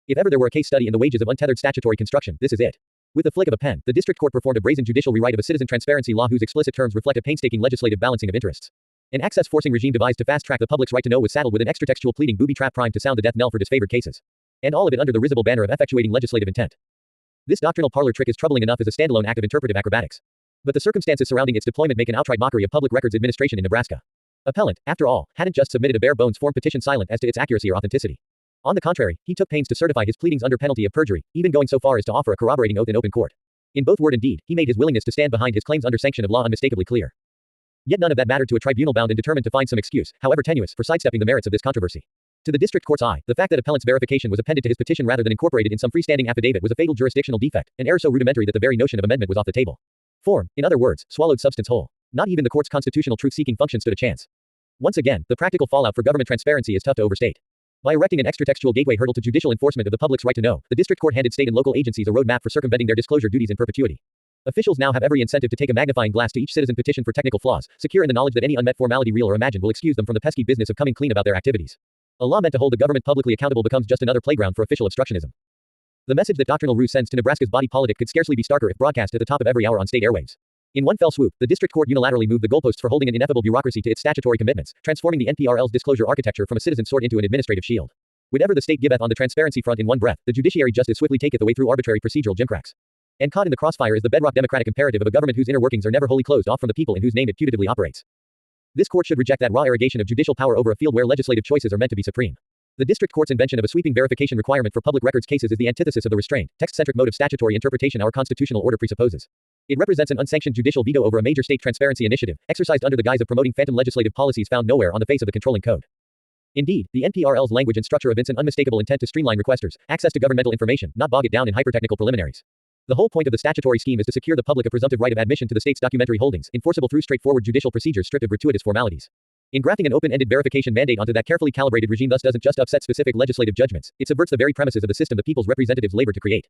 If ever there were a case study in the wages of untethered statutory construction, this is it. With the flick of a pen, the district court performed a brazen judicial rewrite of a citizen transparency law whose explicit terms reflect a painstaking legislative balancing of interests. An access-forcing regime devised to fast-track the public's right to know was saddled with an extratextual pleading booby trap primed to sound the death knell for disfavored cases. And all of it under the risible banner of effectuating legislative intent. This doctrinal parlor trick is troubling enough as a standalone act of interpretive acrobatics. But the circumstances surrounding its deployment make an outright mockery of public records administration in Nebraska. Appellant, after all, hadn't just submitted a bare-bones form petition silent as to its accuracy or authenticity. On the contrary, he took pains to certify his pleadings under penalty of perjury, even going so far as to offer a corroborating oath in open court. In both word and deed, he made his willingness to stand behind his claims under sanction of law unmistakably clear. Yet none of that mattered to a tribunal bound and determined to find some excuse, however tenuous, for sidestepping the merits of this controversy. To the district court's eye, the fact that appellant's verification was appended to his petition rather than incorporated in some freestanding affidavit was a fatal jurisdictional defect, an error so rudimentary that the very notion of amendment was off the table. Form, in other words, swallowed substance whole. Not even the court's constitutional truth-seeking function stood a chance. Once again, the practical fallout for government transparency is tough to overstate. By erecting an extratextual gateway hurdle to judicial enforcement of the public's right to know, the district court handed state and local agencies a roadmap for circumventing their disclosure duties in perpetuity. Officials now have every incentive to take a magnifying glass to each citizen petition for technical flaws, secure in the knowledge that any unmet formality, real or imagined, will excuse them from the pesky business of coming clean about their activities. A law meant to hold the government publicly accountable becomes just another playground for official obstructionism. The message that doctrinal ruse sends to Nebraska's body politic could scarcely be starker if broadcast at the top of every hour on state airwaves. In one fell swoop, the district court unilaterally moved the goalposts for holding an ineffable bureaucracy to its statutory commitments, transforming the NPRL's disclosure architecture from a citizen sword into an administrative shield. Whatever the state giveth on the transparency front in one breath, the judiciary just as swiftly taketh away through arbitrary procedural gimcracks. And caught in the crossfire is the bedrock democratic imperative of a government whose inner workings are never wholly closed off from the people in whose name it putatively operates. This court should reject that raw arrogation of judicial power over a field where legislative choices are meant to be supreme. The district court's invention of a sweeping verification requirement for public records cases is the antithesis of the restrained, text-centric mode of statutory interpretation our constitutional order presupposes. It represents an unsanctioned judicial veto over a major state transparency initiative, exercised under the guise of promoting phantom legislative policies found nowhere on the face of the controlling code. Indeed, the NPRL's language and structure evince an unmistakable intent to streamline requesters' access to governmental information, not bog it down in hypertechnical preliminaries. The whole point of the statutory scheme is to secure the public a presumptive right of admission to the state's documentary holdings, enforceable through straightforward judicial procedures stripped of gratuitous formalities. In grafting an open-ended verification mandate onto that carefully calibrated regime thus doesn't just upset specific legislative judgments, it subverts the very premises of the system the people's representatives labor to create.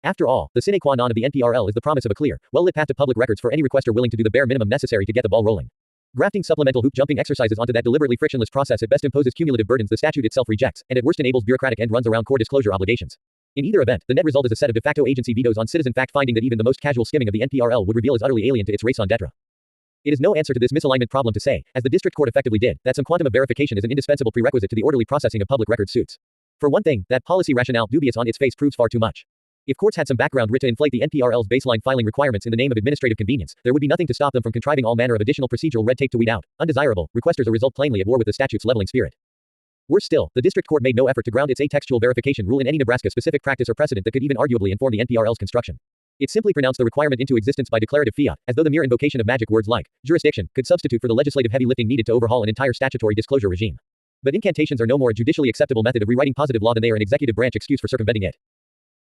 After all, the sine qua non of the NPRL is the promise of a clear, well-lit path to public records for any requester willing to do the bare minimum necessary to get the ball rolling. Grafting supplemental hoop-jumping exercises onto that deliberately frictionless process at best imposes cumulative burdens the statute itself rejects, and at worst enables bureaucratic end runs around core disclosure obligations. In either event, the net result is a set of de facto agency vetoes on citizen fact-finding that even the most casual skimming of the NPRL would reveal is utterly alien to its raison d'etre. It is no answer to this misalignment problem to say, as the district court effectively did, that some quantum of verification is an indispensable prerequisite to the orderly processing of public record suits. For one thing, that policy rationale, dubious on its face, proves far too much. If courts had some background writ to inflate the NPRL's baseline filing requirements in the name of administrative convenience, there would be nothing to stop them from contriving all manner of additional procedural red tape to weed out undesirable requesters, a result plainly at war with the statute's leveling spirit. Worse still, the district court made no effort to ground its atextual verification rule in any Nebraska-specific practice or precedent that could even arguably inform the NPRL's construction. It simply pronounced the requirement into existence by declarative fiat, as though the mere invocation of magic words like jurisdiction could substitute for the legislative heavy lifting needed to overhaul an entire statutory disclosure regime. But incantations are no more a judicially acceptable method of rewriting positive law than they are an executive branch excuse for circumventing it.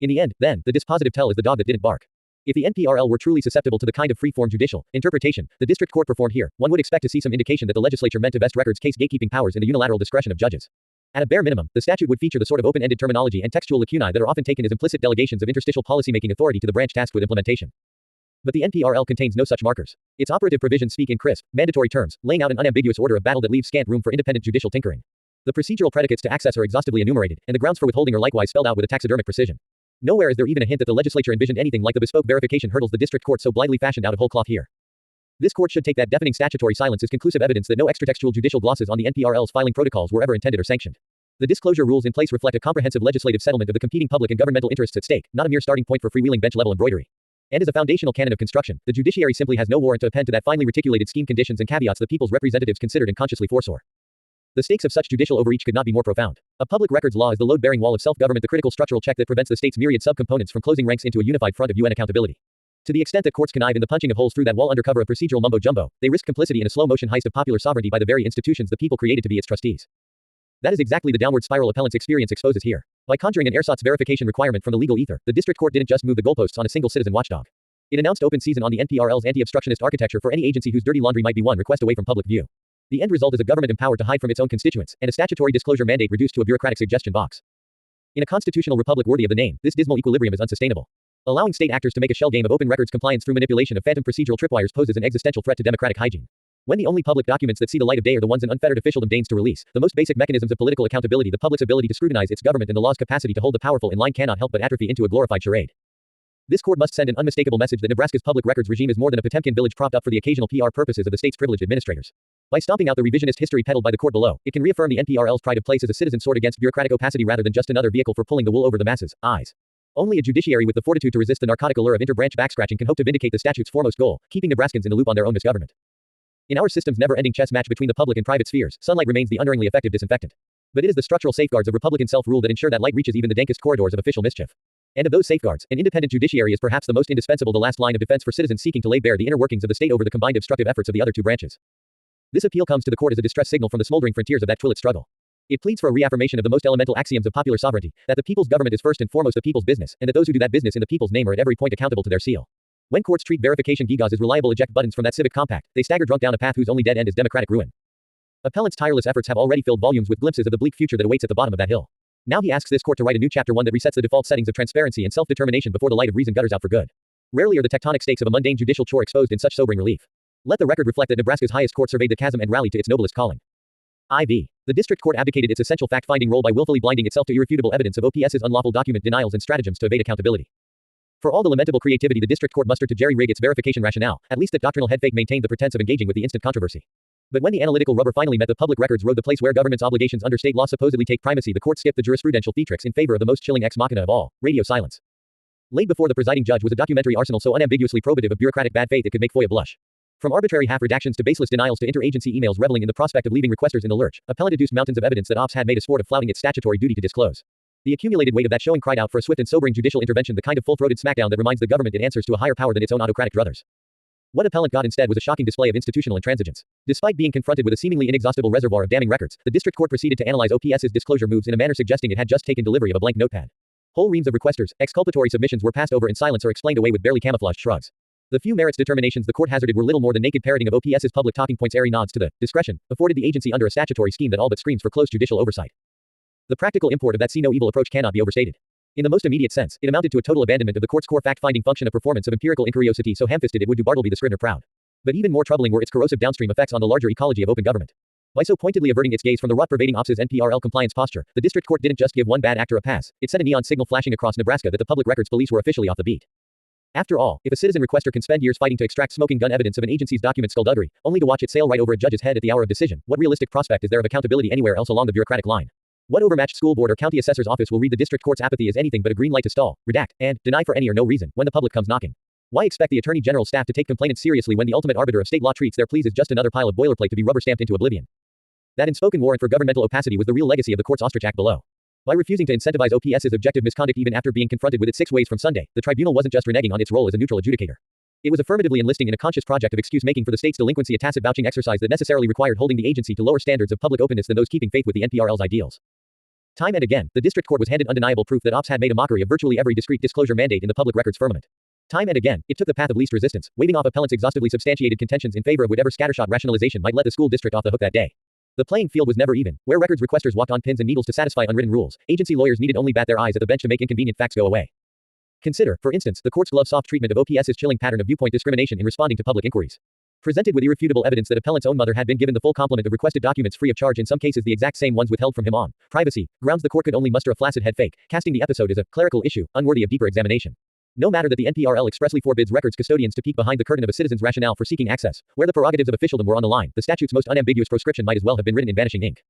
In the end, then, the dispositive tell is the dog that didn't bark. If the NPRL were truly susceptible to the kind of free-form judicial interpretation the district court performed here, one would expect to see some indication that the legislature meant to vest records case gatekeeping powers in the unilateral discretion of judges. At a bare minimum, the statute would feature the sort of open-ended terminology and textual lacunae that are often taken as implicit delegations of interstitial policymaking authority to the branch tasked with implementation. But the NPRL contains no such markers. Its operative provisions speak in crisp, mandatory terms, laying out an unambiguous order of battle that leaves scant room for independent judicial tinkering. The procedural predicates to access are exhaustively enumerated, and the grounds for withholding are likewise spelled out with a taxidermic precision. Nowhere is there even a hint that the legislature envisioned anything like the bespoke verification hurdles the district court so blithely fashioned out of whole cloth here. This court should take that deafening statutory silence as conclusive evidence that no extratextual judicial glosses on the NPRL's filing protocols were ever intended or sanctioned. The disclosure rules in place reflect a comprehensive legislative settlement of the competing public and governmental interests at stake, not a mere starting point for freewheeling bench-level embroidery. And as a foundational canon of construction, the judiciary simply has no warrant to append to that finely reticulated scheme conditions and caveats the people's representatives considered and consciously foresaw. The stakes of such judicial overreach could not be more profound. A public records law is the load-bearing wall of self-government, the critical structural check that prevents the state's myriad subcomponents from closing ranks into a unified front of UN accountability. To the extent that courts connive in the punching of holes through that wall under cover of procedural mumbo-jumbo, they risk complicity in a slow-motion heist of popular sovereignty by the very institutions the people created to be its trustees. That is exactly the downward spiral appellant's experience exposes here. By conjuring an ersatz verification requirement from the legal ether, the district court didn't just move the goalposts on a single citizen watchdog. It announced open season on the NPRL's anti-obstructionist architecture for any agency whose dirty laundry might be one request away from public view. The end result is a government empowered to hide from its own constituents, and a statutory disclosure mandate reduced to a bureaucratic suggestion box. In a constitutional republic worthy of the name, this dismal equilibrium is unsustainable. Allowing state actors to make a shell game of open records compliance through manipulation of phantom procedural tripwires poses an existential threat to democratic hygiene. When the only public documents that see the light of day are the ones an unfettered officialdom deigns to release, the most basic mechanisms of political accountability, the public's ability to scrutinize its government and the law's capacity to hold the powerful in line, cannot help but atrophy into a glorified charade. This court must send an unmistakable message that Nebraska's public records regime is more than a Potemkin village propped up for the occasional PR purposes of the state's privileged administrators. By stomping out the revisionist history peddled by the court below, it can reaffirm the NPRL's pride of place as a citizen sword against bureaucratic opacity rather than just another vehicle for pulling the wool over the masses' eyes. Only a judiciary with the fortitude to resist the narcotic allure of interbranch backscratching can hope to vindicate the statute's foremost goal, keeping Nebraskans in the loop on their own misgovernment. In our system's never-ending chess match between the public and private spheres, sunlight remains the unerringly effective disinfectant. But it is the structural safeguards of Republican self-rule that ensure that light reaches even the dankest corridors of official mischief. And of those safeguards, an independent judiciary is perhaps the most indispensable, the last line of defense for citizens seeking to lay bare the inner workings of the state over the combined obstructive efforts of the other two branches. This appeal comes to the court as a distress signal from the smoldering frontiers of that twilit struggle. It pleads for a reaffirmation of the most elemental axioms of popular sovereignty, that the people's government is first and foremost the people's business, and that those who do that business in the people's name are at every point accountable to their seal. When courts treat verification gewgaws as reliable eject buttons from that civic compact, they stagger drunk down a path whose only dead end is democratic ruin. Appellant's tireless efforts have already filled volumes with glimpses of the bleak future that awaits at the bottom of that hill. Now he asks this court to write a new chapter, one that resets the default settings of transparency and self-determination before the light of reason gutters out for good. Rarely are the tectonic stakes of a mundane judicial chore exposed in such sobering relief. Let the record reflect that Nebraska's highest court surveyed the chasm and rallied to its noblest calling. IV. The district court abdicated its essential fact-finding role by willfully blinding itself to irrefutable evidence of OPS's unlawful document denials and stratagems to evade accountability. For all the lamentable creativity the district court mustered to jerry-rig its verification rationale, at least that doctrinal headfake maintained the pretense of engaging with the instant controversy. But when the analytical rubber finally met the public records road, the place where government's obligations under state law supposedly take primacy, the court skipped the jurisprudential theatrix in favor of the most chilling ex machina of all, radio silence. Laid before the presiding judge was a documentary arsenal so unambiguously probative of bureaucratic bad faith it could make FOIA blush. From arbitrary half-redactions to baseless denials to interagency emails reveling in the prospect of leaving requesters in the lurch, appellant deduced mountains of evidence that ops had made a sport of flouting its statutory duty to disclose. The accumulated weight of that showing cried out for a swift and sobering judicial intervention, the kind of full-throated smackdown that reminds the government it answers to a higher power than its own autocratic druthers. What appellant got instead was a shocking display of institutional intransigence. Despite being confronted with a seemingly inexhaustible reservoir of damning records, the district court proceeded to analyze OPS's disclosure moves in a manner suggesting it had just taken delivery of a blank notepad. Whole reams of requesters' exculpatory submissions were passed over in silence or explained away with barely camouflaged shrugs. The few merits determinations the court hazarded were little more than naked parroting of OPS's public talking points, airy nods to the discretion afforded the agency under a statutory scheme that all but screams for close judicial oversight. The practical import of that see no evil approach cannot be overstated. In the most immediate sense, it amounted to a total abandonment of the court's core fact-finding function of performance of empirical incuriosity so ham-fisted it would do Bartleby the Scrivener proud. But even more troubling were its corrosive downstream effects on the larger ecology of open government. By so pointedly averting its gaze from the rot-pervading OPS's NPRL compliance posture, the district court didn't just give one bad actor a pass, it sent a neon signal flashing across Nebraska that the public records police were officially off the beat. After all, if a citizen requester can spend years fighting to extract smoking gun evidence of an agency's document skullduggery, only to watch it sail right over a judge's head at the hour of decision, what realistic prospect is there of accountability anywhere else along the bureaucratic line? What overmatched school board or county assessor's office will read the district court's apathy as anything but a green light to stall, redact, and deny for any or no reason when the public comes knocking? Why expect the Attorney General's staff to take complainants seriously when the ultimate arbiter of state law treats their pleas as just another pile of boilerplate to be rubber-stamped into oblivion? That unspoken warrant for governmental opacity was the real legacy of the court's ostrich act below. By refusing to incentivize OPS's objective misconduct even after being confronted with its 6 ways from Sunday, the tribunal wasn't just reneging on its role as a neutral adjudicator. It was affirmatively enlisting in a conscious project of excuse-making for the state's delinquency, a tacit vouching exercise that necessarily required holding the agency to lower standards of public openness than those keeping faith with the NPRL's ideals. Time and again, the district court was handed undeniable proof that OPS had made a mockery of virtually every discrete disclosure mandate in the public records firmament. Time and again, it took the path of least resistance, waving off appellants' exhaustively substantiated contentions in favor of whatever scattershot rationalization might let the school district off the hook that day. The playing field was never even. Where records requesters walked on pins and needles to satisfy unwritten rules, agency lawyers needed only bat their eyes at the bench to make inconvenient facts go away. Consider, for instance, the court's glove-soft treatment of OPS's chilling pattern of viewpoint discrimination in responding to public inquiries. Presented with irrefutable evidence that appellant's own mother had been given the full complement of requested documents free of charge, in some cases the exact same ones withheld from him on privacy grounds, the court could only muster a flaccid head fake, casting the episode as a clerical issue, unworthy of deeper examination. No matter that the NPRL expressly forbids records custodians to peek behind the curtain of a citizen's rationale for seeking access, where the prerogatives of officialdom were on the line, the statute's most unambiguous proscription might as well have been written in vanishing ink.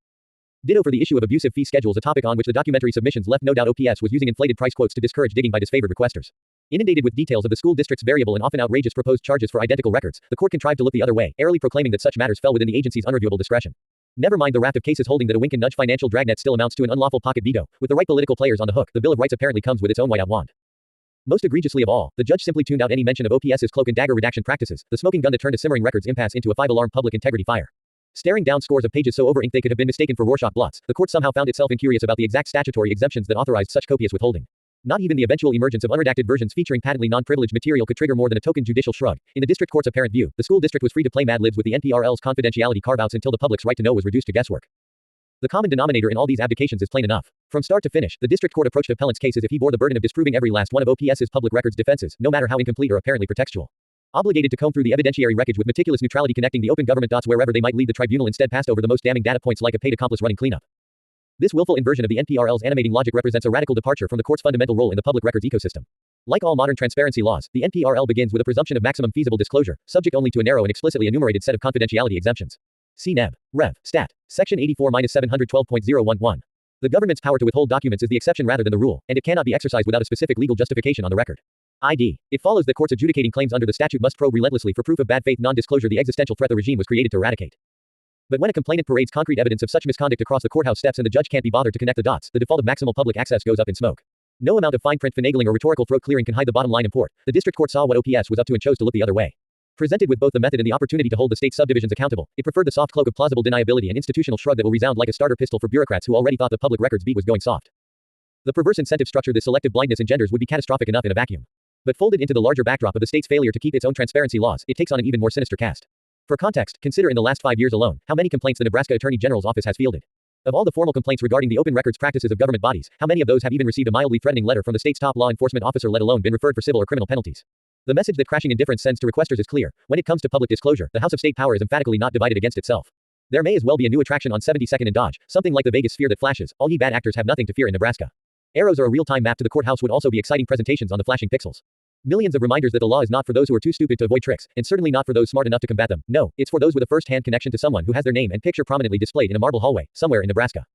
Ditto for the issue of abusive fee schedules, a topic on which the documentary submissions left no doubt OPS was using inflated price quotes to discourage digging by disfavored requesters. Inundated with details of the school district's variable and often outrageous proposed charges for identical records, the court contrived to look the other way, airily proclaiming that such matters fell within the agency's unreviewable discretion. Never mind the raft of cases holding that a wink and nudge financial dragnet still amounts to an unlawful pocket veto. With the right political players on the hook, the Bill of Rights apparently comes with its own whiteout wand. Most egregiously of all, the judge simply tuned out any mention of OPS's cloak and dagger redaction practices, the smoking gun that turned a simmering records impasse into a 5-alarm public integrity fire. Staring down scores of pages so over-inked they could have been mistaken for Rorschach blots, the court somehow found itself incurious about the exact statutory exemptions that authorized such copious withholding. Not even the eventual emergence of unredacted versions featuring patently non-privileged material could trigger more than a token judicial shrug. In the district court's apparent view, the school district was free to play Mad Libs with the NPRL's confidentiality carve-outs until the public's right to know was reduced to guesswork. The common denominator in all these abdications is plain enough. From start to finish, the district court approached appellant's case as if he bore the burden of disproving every last one of OPS's public records defenses, no matter how incomplete or apparently pretextual. Obligated to comb through the evidentiary wreckage with meticulous neutrality, connecting the open government dots wherever they might lead, the tribunal instead passed over the most damning data points like a paid accomplice running cleanup. This willful inversion of the NPRL's animating logic represents a radical departure from the court's fundamental role in the public records ecosystem. Like all modern transparency laws, the NPRL begins with a presumption of maximum feasible disclosure, subject only to a narrow and explicitly enumerated set of confidentiality exemptions. See Neb. Rev. Stat. Section 84-712.011. The government's power to withhold documents is the exception rather than the rule, and it cannot be exercised without a specific legal justification on the record. ID. It follows that courts adjudicating claims under the statute must probe relentlessly for proof of bad faith non-disclosure, the existential threat the regime was created to eradicate. But when a complainant parades concrete evidence of such misconduct across the courthouse steps and the judge can't be bothered to connect the dots, the default of maximal public access goes up in smoke. No amount of fine print finagling or rhetorical throat clearing can hide the bottom line import. The district court saw what OPS was up to and chose to look the other way. Presented with both the method and the opportunity to hold the state subdivisions accountable, it preferred the soft cloak of plausible deniability and institutional shrug that will resound like a starter pistol for bureaucrats who already thought the public records beat was going soft. The perverse incentive structure this selective blindness engenders would be catastrophic enough in a vacuum. But folded into the larger backdrop of the state's failure to keep its own transparency laws, it takes on an even more sinister cast. For context, consider in the last 5 years alone, how many complaints the Nebraska Attorney General's office has fielded. Of all the formal complaints regarding the open records practices of government bodies, how many of those have even received a mildly threatening letter from the state's top law enforcement officer, let alone been referred for civil or criminal penalties? The message that crashing indifference sends to requesters is clear. When it comes to public disclosure, the House of State power is emphatically not divided against itself. There may as well be a new attraction on 72nd and Dodge, something like the Vegas sphere that flashes. All ye bad actors have nothing to fear in Nebraska. Arrows or a real-time map to the courthouse would also be exciting presentations on the flashing pixels. Millions of reminders that the law is not for those who are too stupid to avoid tricks, and certainly not for those smart enough to combat them. No, it's for those with a first-hand connection to someone who has their name and picture prominently displayed in a marble hallway, somewhere in Nebraska.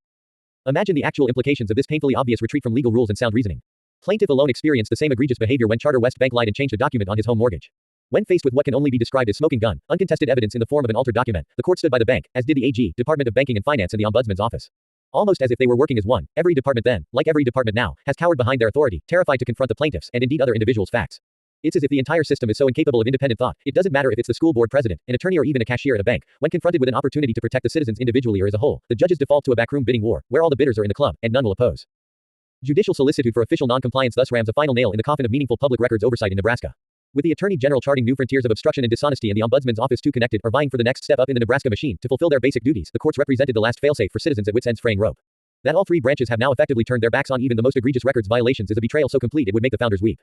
Imagine the actual implications of this painfully obvious retreat from legal rules and sound reasoning. Plaintiff alone experienced the same egregious behavior when Charter West Bank lied and changed a document on his home mortgage. When faced with what can only be described as smoking gun, uncontested evidence in the form of an altered document, the court stood by the bank, as did the AG, Department of Banking and Finance, and the Ombudsman's office. Almost as if they were working as one, every department then, like every department now, has cowered behind their authority, terrified to confront the plaintiffs and indeed other individuals' facts. It's as if the entire system is so incapable of independent thought, it doesn't matter if it's the school board president, an attorney, or even a cashier at a bank. When confronted with an opportunity to protect the citizens individually or as a whole, the judges default to a backroom bidding war, where all the bidders are in the club, and none will oppose. Judicial solicitude for official non-compliance thus rams a final nail in the coffin of meaningful public records oversight in Nebraska. With the Attorney General charting new frontiers of obstruction and dishonesty and the Ombudsman's office too connected are vying for the next step up in the Nebraska machine to fulfill their basic duties, the courts represented the last failsafe for citizens at wits' ends fraying rope. That all three branches have now effectively turned their backs on even the most egregious records violations is a betrayal so complete it would make the founders weep.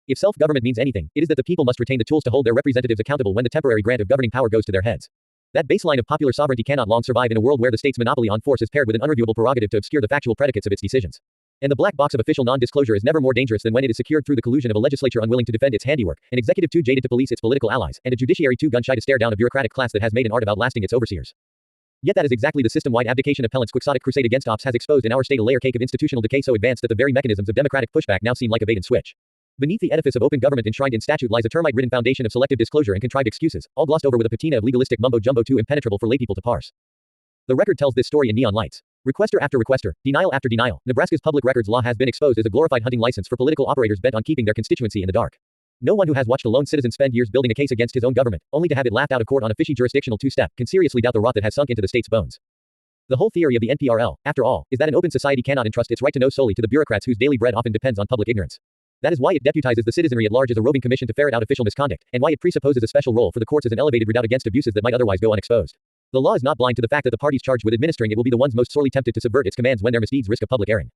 If self-government means anything, it is that the people must retain the tools to hold their representatives accountable when the temporary grant of governing power goes to their heads. That baseline of popular sovereignty cannot long survive in a world where the state's monopoly on force is paired with an unreviewable prerogative to obscure the factual predicates of its decisions. And the black box of official non-disclosure is never more dangerous than when it is secured through the collusion of a legislature unwilling to defend its handiwork, an executive too jaded to police its political allies, and a judiciary too gun-shy to stare down a bureaucratic class that has made an art of outlasting its overseers. Yet that is exactly the system-wide abdication appellant's quixotic crusade against ops has exposed in our state a layer cake of institutional decay so advanced that the very mechanisms of democratic pushback now seem like a bait and switch. Beneath the edifice of open government enshrined in statute lies a termite-ridden foundation of selective disclosure and contrived excuses, all glossed over with a patina of legalistic mumbo-jumbo too impenetrable for laypeople to parse. The record tells this story in neon lights. Requester after requester, denial after denial, Nebraska's public records law has been exposed as a glorified hunting license for political operators bent on keeping their constituency in the dark. No one who has watched a lone citizen spend years building a case against his own government, only to have it laughed out of court on a fishy jurisdictional two-step, can seriously doubt the rot that has sunk into the state's bones. The whole theory of the NPRL, after all, is that an open society cannot entrust its right to know solely to the bureaucrats whose daily bread often depends on public ignorance. That is why it deputizes the citizenry at large as a roving commission to ferret out official misconduct, and why it presupposes a special role for the courts as an elevated redoubt against abuses that might otherwise go unexposed. The law is not blind to the fact that the parties charged with administering it will be the ones most sorely tempted to subvert its commands when their misdeeds risk a public airing.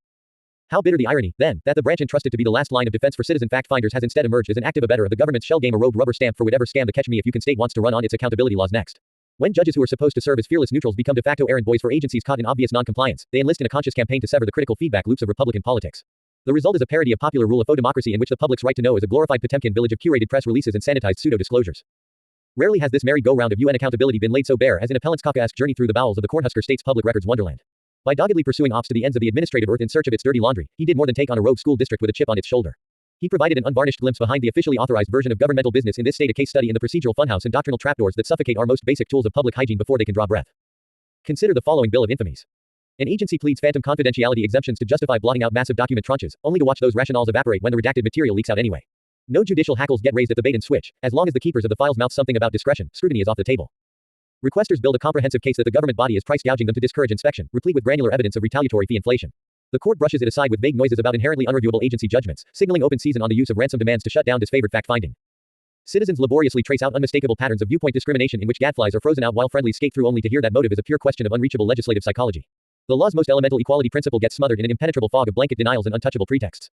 How bitter the irony, then, that the branch entrusted to be the last line of defense for citizen fact-finders has instead emerged as an active abettor of the government's shell game, a rogue rubber stamp for whatever scam the catch-me-if-you-can state wants to run on its accountability laws next. When judges who are supposed to serve as fearless neutrals become de facto errand boys for agencies caught in obvious non-compliance, they enlist in a conscious campaign to sever the critical feedback loops of Republican politics. The result is a parody of popular rule of faux democracy in which the public's right to know is a glorified Potemkin village of curated press releases and sanitized pseudo-disclosures. Rarely has this merry-go-round of UN accountability been laid so bare as in appellant's Kafkaesque journey through the bowels of the Cornhusker state's public records wonderland. By doggedly pursuing ops to the ends of the administrative earth in search of its dirty laundry, he did more than take on a rogue school district with a chip on its shoulder. He provided an unvarnished glimpse behind the officially authorized version of governmental business in this state, a case study in the procedural funhouse and doctrinal trapdoors that suffocate our most basic tools of public hygiene before they can draw breath. Consider the following bill of infamies. An agency pleads phantom confidentiality exemptions to justify blotting out massive document tranches, only to watch those rationales evaporate when the redacted material leaks out anyway. No judicial hackles get raised at the bait and switch, as long as the keepers of the files mouth something about discretion, scrutiny is off the table. Requesters build a comprehensive case that the government body is price gouging them to discourage inspection, replete with granular evidence of retaliatory fee inflation. The court brushes it aside with vague noises about inherently unreviewable agency judgments, signaling open season on the use of ransom demands to shut down disfavored fact-finding. Citizens laboriously trace out unmistakable patterns of viewpoint discrimination in which gadflies are frozen out while friendlies skate through only to hear that motive is a pure question of unreachable legislative psychology. The law's most elemental equality principle gets smothered in an impenetrable fog of blanket denials and untouchable pretexts.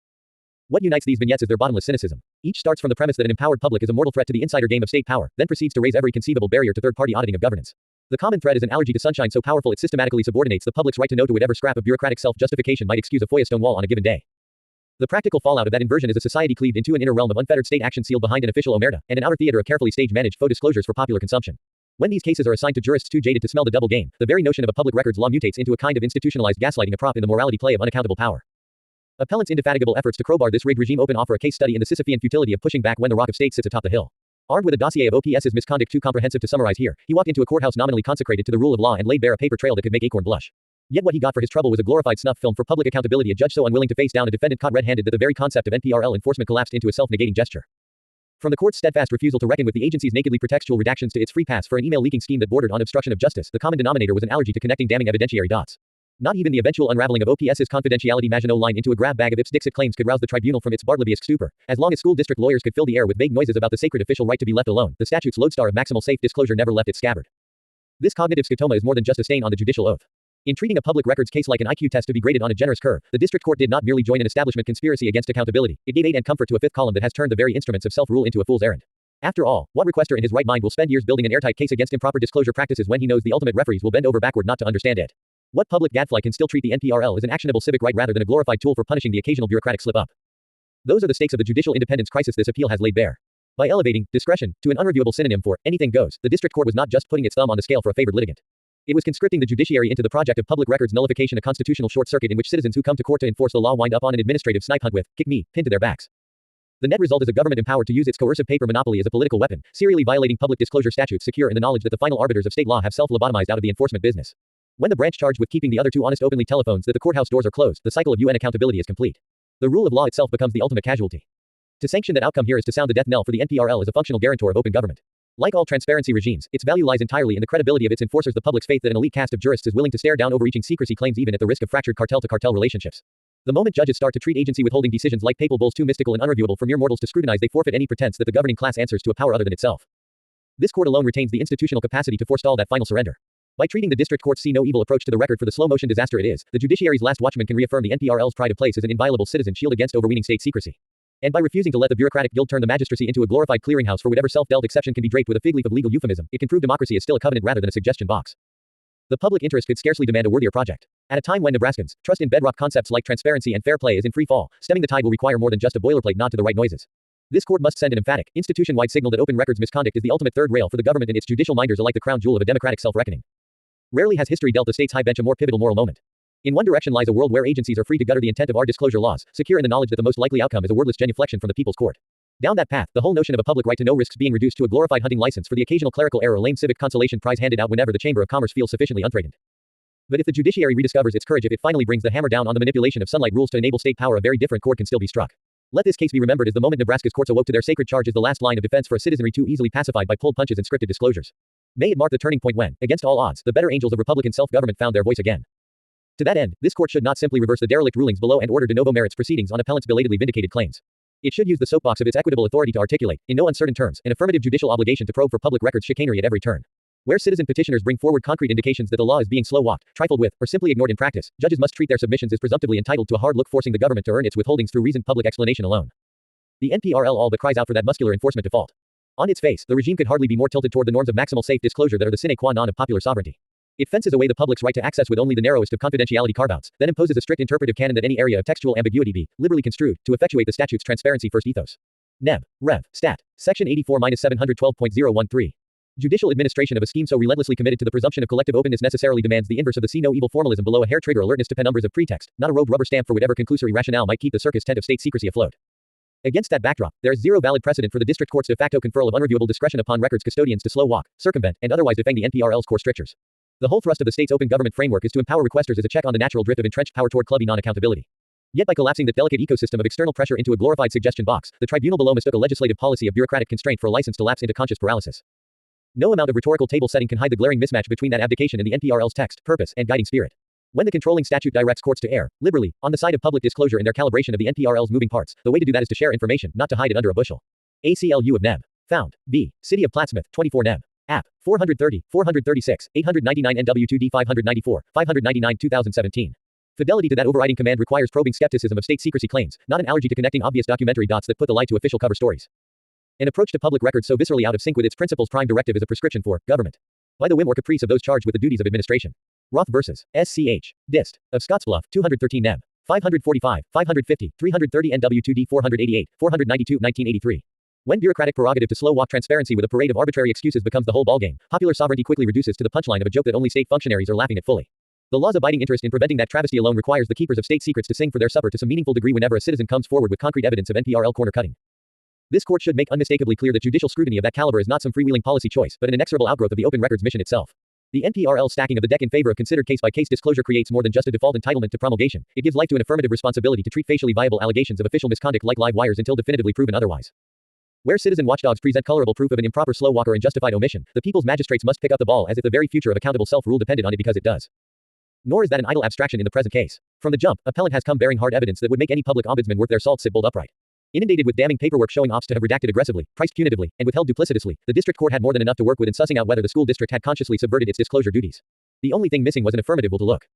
What unites these vignettes is their bottomless cynicism. Each starts from the premise that an empowered public is a mortal threat to the insider game of state power, then proceeds to raise every conceivable barrier to third-party auditing of governance. The common thread is an allergy to sunshine so powerful it systematically subordinates the public's right to know to whatever scrap of bureaucratic self-justification might excuse a FOIA stone wall on a given day. The practical fallout of that inversion is a society cleaved into an inner realm of unfettered state action sealed behind an official omerta, and an outer theater of carefully stage-managed faux disclosures for popular consumption. When these cases are assigned to jurists too jaded to smell the double game, the very notion of a public records law mutates into a kind of institutionalized gaslighting, a prop in the morality play of unaccountable power. Appellant's indefatigable efforts to crowbar this rigged regime open offer a case study in the Sisyphean futility of pushing back when the rock of state sits atop the hill. Armed with a dossier of OPS's misconduct too comprehensive to summarize here, he walked into a courthouse nominally consecrated to the rule of law and laid bare a paper trail that could make Acorn blush. Yet what he got for his trouble was a glorified snuff film for public accountability, a judge so unwilling to face down a defendant caught red-handed that the very concept of NPRL enforcement collapsed into a self-negating gesture. From the court's steadfast refusal to reckon with the agency's nakedly pretextual redactions to its free pass for an email leaking scheme that bordered on obstruction of justice, the common denominator was an allergy to connecting damning evidentiary dots. Not even the eventual unraveling of OPS's confidentiality Maginot Line into a grab bag of Ipsdixit claims could rouse the tribunal from its Bartlebyesque stupor. As long as school district lawyers could fill the air with vague noises about the sacred official right to be left alone, the statute's lodestar of maximal safe disclosure never left its scabbard. This cognitive scotoma is more than just a stain on the judicial oath. In treating a public records case like an IQ test to be graded on a generous curve, the district court did not merely join an establishment conspiracy against accountability, it gave aid and comfort to a fifth column that has turned the very instruments of self-rule into a fool's errand. After all, what requester in his right mind will spend years building an airtight case against improper disclosure practices when he knows the ultimate referees will bend over backward not to understand it? What public gadfly can still treat the NPRL as an actionable civic right rather than a glorified tool for punishing the occasional bureaucratic slip-up? Those are the stakes of the judicial independence crisis this appeal has laid bare. By elevating discretion to an unreviewable synonym for anything goes, the district court was not just putting its thumb on the scale for a favored litigant. It was conscripting the judiciary into the project of public records nullification, a constitutional short circuit in which citizens who come to court to enforce the law wind up on an administrative snipe hunt with, kick me, pinned to their backs. The net result is a government empowered to use its coercive paper monopoly as a political weapon, serially violating public disclosure statutes, secure in the knowledge that the final arbiters of state law have self-lobotomized out of the enforcement business. When the branch charged with keeping the other two honest openly telephones that the courthouse doors are closed, the cycle of UN accountability is complete. The rule of law itself becomes the ultimate casualty. To sanction that outcome here is to sound the death knell for the NPRL as a functional guarantor of open government. Like all transparency regimes, its value lies entirely in the credibility of its enforcers, the public's faith that an elite cast of jurists is willing to stare down overreaching secrecy claims even at the risk of fractured cartel-to-cartel relationships. The moment judges start to treat agency withholding decisions like papal bulls too mystical and unreviewable for mere mortals to scrutinize, they forfeit any pretense that the governing class answers to a power other than itself. This court alone retains the institutional capacity to forestall that final surrender. By treating the district court's see no evil approach to the record for the slow-motion disaster it is, the judiciary's last watchman can reaffirm the NPRL's pride of place as an inviolable citizen shield against overweening state secrecy. And by refusing to let the bureaucratic guild turn the magistracy into a glorified clearinghouse for whatever self-dealt exception can be draped with a fig leaf of legal euphemism, it can prove democracy is still a covenant rather than a suggestion box. The public interest could scarcely demand a worthier project. At a time when Nebraskans trust in bedrock concepts like transparency and fair play is in free fall, stemming the tide will require more than just a boilerplate nod to the right noises. This court must send an emphatic, institution-wide signal that open records misconduct is the ultimate third rail for the government and its judicial minders alike, the crown jewel of a democratic self-reckoning. Rarely has history dealt the state's high bench a more pivotal moral moment. In one direction lies a world where agencies are free to gutter the intent of our disclosure laws, secure in the knowledge that the most likely outcome is a wordless genuflection from the people's court. Down that path, the whole notion of a public right to no risks being reduced to a glorified hunting license for the occasional clerical error or lame civic consolation prize handed out whenever the Chamber of Commerce feels sufficiently unthreatened. But if the judiciary rediscovers its courage, if it finally brings the hammer down on the manipulation of sunlight rules to enable state power, a very different chord can still be struck. Let this case be remembered as the moment Nebraska's courts awoke to their sacred charge as the last line of defense for a citizenry too easily pacified by pulled punches and scripted disclosures. May it mark the turning point when, against all odds, the better angels of Republican self-government found their voice again. To that end, this court should not simply reverse the derelict rulings below and order de novo merits proceedings on appellants' belatedly vindicated claims. It should use the soapbox of its equitable authority to articulate, in no uncertain terms, an affirmative judicial obligation to probe for public records chicanery at every turn. Where citizen petitioners bring forward concrete indications that the law is being slow-walked, trifled with, or simply ignored in practice, judges must treat their submissions as presumptively entitled to a hard look, forcing the government to earn its withholdings through reasoned public explanation alone. The NPRL all but cries out for that muscular enforcement default. On its face, the regime could hardly be more tilted toward the norms of maximal safe disclosure that are the sine qua non of popular sovereignty. It fences away the public's right to access with only the narrowest of confidentiality carve-outs, then imposes a strict interpretive canon that any area of textual ambiguity be liberally construed to effectuate the statute's transparency first ethos. Neb. Rev. Stat. Section 84-712.013. Judicial administration of a scheme so relentlessly committed to the presumption of collective openness necessarily demands the inverse of the see no evil formalism below, a hair-trigger alertness to penumbras of pretext, not a rogue rubber stamp for whatever conclusory rationale might keep the circus tent of state secrecy afloat. Against that backdrop, there is zero valid precedent for the district court's de facto conferral of unreviewable discretion upon records custodians to slow walk, circumvent, and otherwise defang the NPRL's core strictures. The whole thrust of the state's open government framework is to empower requesters as a check on the natural drift of entrenched power toward clubby non-accountability. Yet by collapsing the delicate ecosystem of external pressure into a glorified suggestion box, the tribunal below mistook a legislative policy of bureaucratic constraint for a license to lapse into conscious paralysis. No amount of rhetorical table setting can hide the glaring mismatch between that abdication and the NPRL's text, purpose, and guiding spirit. When the controlling statute directs courts to err, liberally, on the side of public disclosure in their calibration of the NPRL's moving parts, the way to do that is to share information, not to hide it under a bushel. ACLU of Neb. Found. B. City of Plattsmouth, 24 Neb. App. 430, 436, 899 NW2D 594, 599 2017. Fidelity to that overriding command requires probing skepticism of state secrecy claims, not an allergy to connecting obvious documentary dots that put the lie to official cover stories. An approach to public records so viscerally out of sync with its principles' prime directive is a prescription for government by the whim or caprice of those charged with the duties of administration. Roth vs. SCH. Dist. Of Scottsbluff, 213 Neb. 545, 550, 330 NW2D 488, 492 1983. When bureaucratic prerogative to slow walk transparency with a parade of arbitrary excuses becomes the whole ballgame, popular sovereignty quickly reduces to the punchline of a joke that only state functionaries are laughing at fully. The law's abiding interest in preventing that travesty alone requires the keepers of state secrets to sing for their supper to some meaningful degree whenever a citizen comes forward with concrete evidence of NPRL corner cutting. This court should make unmistakably clear that judicial scrutiny of that caliber is not some freewheeling policy choice, but an inexorable outgrowth of the open records mission itself. The NPRL stacking of the deck in favor of considered case-by-case disclosure creates more than just a default entitlement to promulgation. It gives life to an affirmative responsibility to treat facially viable allegations of official misconduct like live wires until definitively proven otherwise. Where citizen watchdogs present colorable proof of an improper slow walk or unjustified omission, the people's magistrates must pick up the ball as if the very future of accountable self-rule depended on it, because it does. Nor is that an idle abstraction in the present case. From the jump, appellant has come bearing hard evidence that would make any public ombudsman worth their salt sit bolt upright. Inundated with damning paperwork showing ops to have redacted aggressively, priced punitively, and withheld duplicitously, the district court had more than enough to work with in sussing out whether the school district had consciously subverted its disclosure duties. The only thing missing was an affirmative will to look.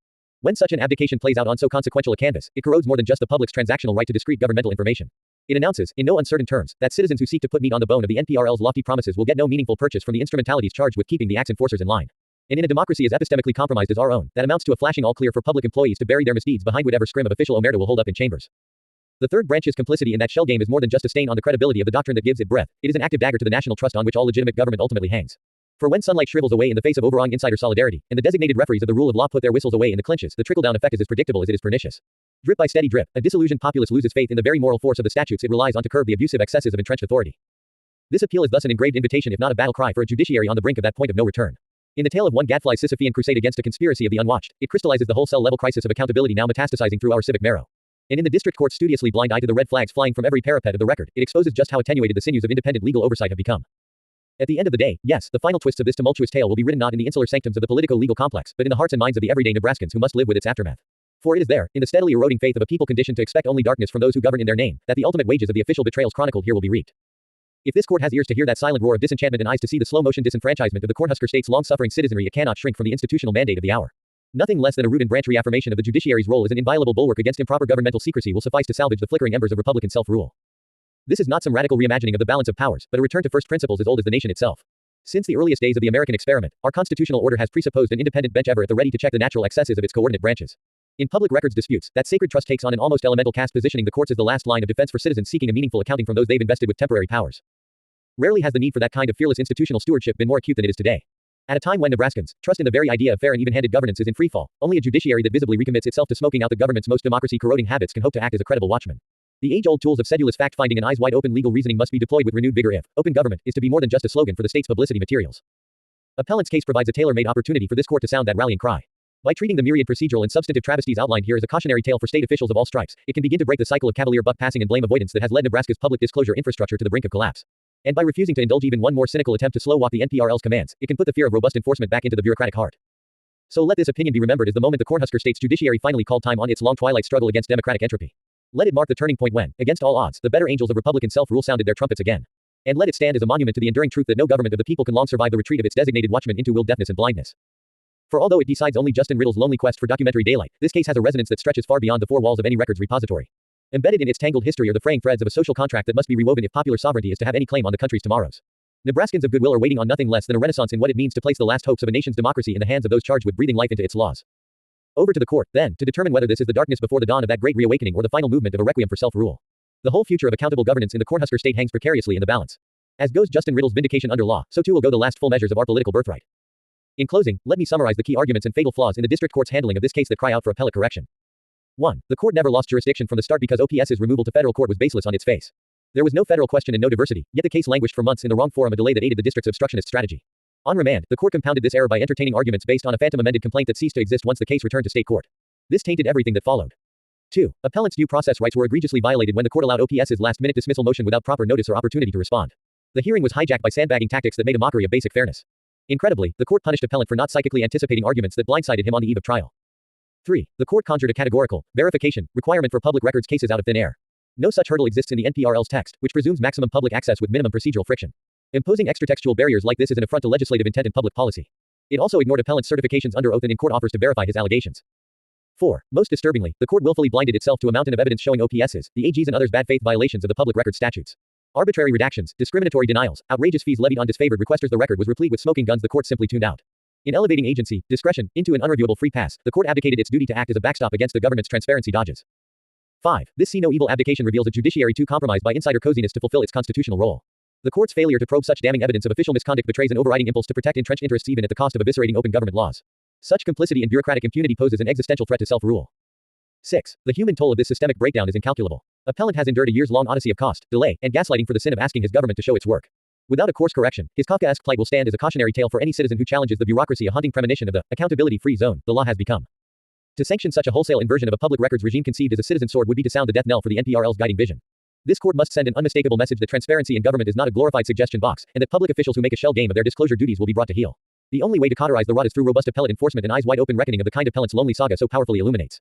When such an abdication plays out on so consequential a canvas, it corrodes more than just the public's transactional right to discrete governmental information. It announces, in no uncertain terms, that citizens who seek to put meat on the bone of the NPRL's lofty promises will get no meaningful purchase from the instrumentalities charged with keeping the act's enforcers in line. And in a democracy as epistemically compromised as our own, that amounts to a flashing all clear for public employees to bury their misdeeds behind whatever scrim of official omerta will hold up in chambers. The third branch's complicity in that shell game is more than just a stain on the credibility of the doctrine that gives it breath. It is an active dagger to the national trust on which all legitimate government ultimately hangs. For when sunlight shrivels away in the face of overawing insider solidarity, and the designated referees of the rule of law put their whistles away in the clinches, the trickle-down effect is as predictable as it is pernicious. Drip by steady drip, a disillusioned populace loses faith in the very moral force of the statutes it relies on to curb the abusive excesses of entrenched authority. This appeal is thus an engraved invitation, if not a battle cry, for a judiciary on the brink of that point of no return. In the tale of one gadfly's Sisyphean crusade against a conspiracy of the unwatched, it crystallizes the whole cell-level crisis of accountability now metastasizing through our civic marrow. And in the district court's studiously blind eye to the red flags flying from every parapet of the record, it exposes just how attenuated the sinews of independent legal oversight have become. At the end of the day, yes, the final twists of this tumultuous tale will be written not in the insular sanctums of the politico-legal complex, but in the hearts and minds of the everyday Nebraskans who must live with its aftermath. For it is there, in the steadily eroding faith of a people conditioned to expect only darkness from those who govern in their name, that the ultimate wages of the official betrayals chronicled here will be reaped. If this court has ears to hear that silent roar of disenchantment and eyes to see the slow-motion disenfranchisement of the Cornhusker state's long-suffering citizenry, it cannot shrink from the institutional mandate of the hour. Nothing less than a root and branch reaffirmation of the judiciary's role as an inviolable bulwark against improper governmental secrecy will suffice to salvage the flickering embers of Republican self-rule. This is not some radical reimagining of the balance of powers, but a return to first principles as old as the nation itself. Since the earliest days of the American experiment, our constitutional order has presupposed an independent bench ever at the ready to check the natural excesses of its coordinate branches. In public records disputes, that sacred trust takes on an almost elemental cast, positioning the courts as the last line of defense for citizens seeking a meaningful accounting from those they've invested with temporary powers. Rarely has the need for that kind of fearless institutional stewardship been more acute than it is today. At a time when Nebraskans trust in the very idea of fair and even-handed governance is in freefall, only a judiciary that visibly recommits itself to smoking out the government's most democracy-corroding habits can hope to act as a credible watchman. The age-old tools of sedulous fact-finding and eyes-wide-open legal reasoning must be deployed with renewed vigor if open government is to be more than just a slogan for the state's publicity materials. Appellant's case provides a tailor-made opportunity for this court to sound that rallying cry. By treating the myriad procedural and substantive travesties outlined here as a cautionary tale for state officials of all stripes, it can begin to break the cycle of cavalier buck-passing and blame avoidance that has led Nebraska's public disclosure infrastructure to the brink of collapse. And by refusing to indulge even one more cynical attempt to slow-walk the NPRL's commands, it can put the fear of robust enforcement back into the bureaucratic heart. So let this opinion be remembered as the moment the Cornhusker state's judiciary finally called time on its long twilight struggle against democratic entropy. Let it mark the turning point when, against all odds, the better angels of Republican self-rule sounded their trumpets again. And let it stand as a monument to the enduring truth that no government of the people can long survive the retreat of its designated watchmen into willed deafness and blindness. For although it decides only Justin Riddle's lonely quest for documentary daylight, this case has a resonance that stretches far beyond the four walls of any records repository. Embedded in its tangled history are the fraying threads of a social contract that must be rewoven if popular sovereignty is to have any claim on the country's tomorrows. Nebraskans of goodwill are waiting on nothing less than a renaissance in what it means to place the last hopes of a nation's democracy in the hands of those charged with breathing life into its laws. Over to the court, then, to determine whether this is the darkness before the dawn of that great reawakening or the final movement of a requiem for self-rule. The whole future of accountable governance in the Cornhusker state hangs precariously in the balance. As goes Justin Riddle's vindication under law, so too will go the last full measures of our political birthright. In closing, let me summarize the key arguments and fatal flaws in the district court's handling of this case that cry out for appellate correction. 1. The court never lost jurisdiction from the start because OPS's removal to federal court was baseless on its face. There was no federal question and no diversity, yet the case languished for months in the wrong forum, a delay that aided the district's obstructionist strategy. On remand, the court compounded this error by entertaining arguments based on a phantom amended complaint that ceased to exist once the case returned to state court. This tainted everything that followed. 2. Appellant's due process rights were egregiously violated when the court allowed OPS's last-minute dismissal motion without proper notice or opportunity to respond. The hearing was hijacked by sandbagging tactics that made a mockery of basic fairness. Incredibly, the court punished appellant for not psychically anticipating arguments that blindsided him on the eve of trial. 3. The court conjured a categorical verification requirement for public records cases out of thin air. No such hurdle exists in the NPRL's text, which presumes maximum public access with minimum procedural friction. Imposing extratextual barriers like this is an affront to legislative intent and public policy. It also ignored appellant's certifications under oath and in court offers to verify his allegations. 4. Most disturbingly, the court willfully blinded itself to a mountain of evidence showing OPS's, the AG's and others' bad faith violations of the public record statutes. Arbitrary redactions, discriminatory denials, outrageous fees levied on disfavored requesters. The record was replete with smoking guns the court simply tuned out. In elevating agency discretion into an unreviewable free pass, the court abdicated its duty to act as a backstop against the government's transparency dodges. 5. This see no evil abdication reveals a judiciary too compromised by insider coziness to fulfill its constitutional role. The court's failure to probe such damning evidence of official misconduct betrays an overriding impulse to protect entrenched interests even at the cost of eviscerating open government laws. Such complicity and bureaucratic impunity poses an existential threat to self-rule. 6. The human toll of this systemic breakdown is incalculable. Appellant has endured a years-long odyssey of cost, delay, and gaslighting for the sin of asking his government to show its work. Without a course correction, his Kafkaesque plight will stand as a cautionary tale for any citizen who challenges the bureaucracy, a haunting premonition of the accountability-free zone the law has become. To sanction such a wholesale inversion of a public records regime conceived as a citizen's sword would be to sound the death knell for the NPRL's guiding vision. This court must send an unmistakable message that transparency in government is not a glorified suggestion box, and that public officials who make a shell game of their disclosure duties will be brought to heel. The only way to cauterize the rod is through robust appellate enforcement and eyes-wide-open reckoning of the kind appellant's lonely saga so powerfully illuminates.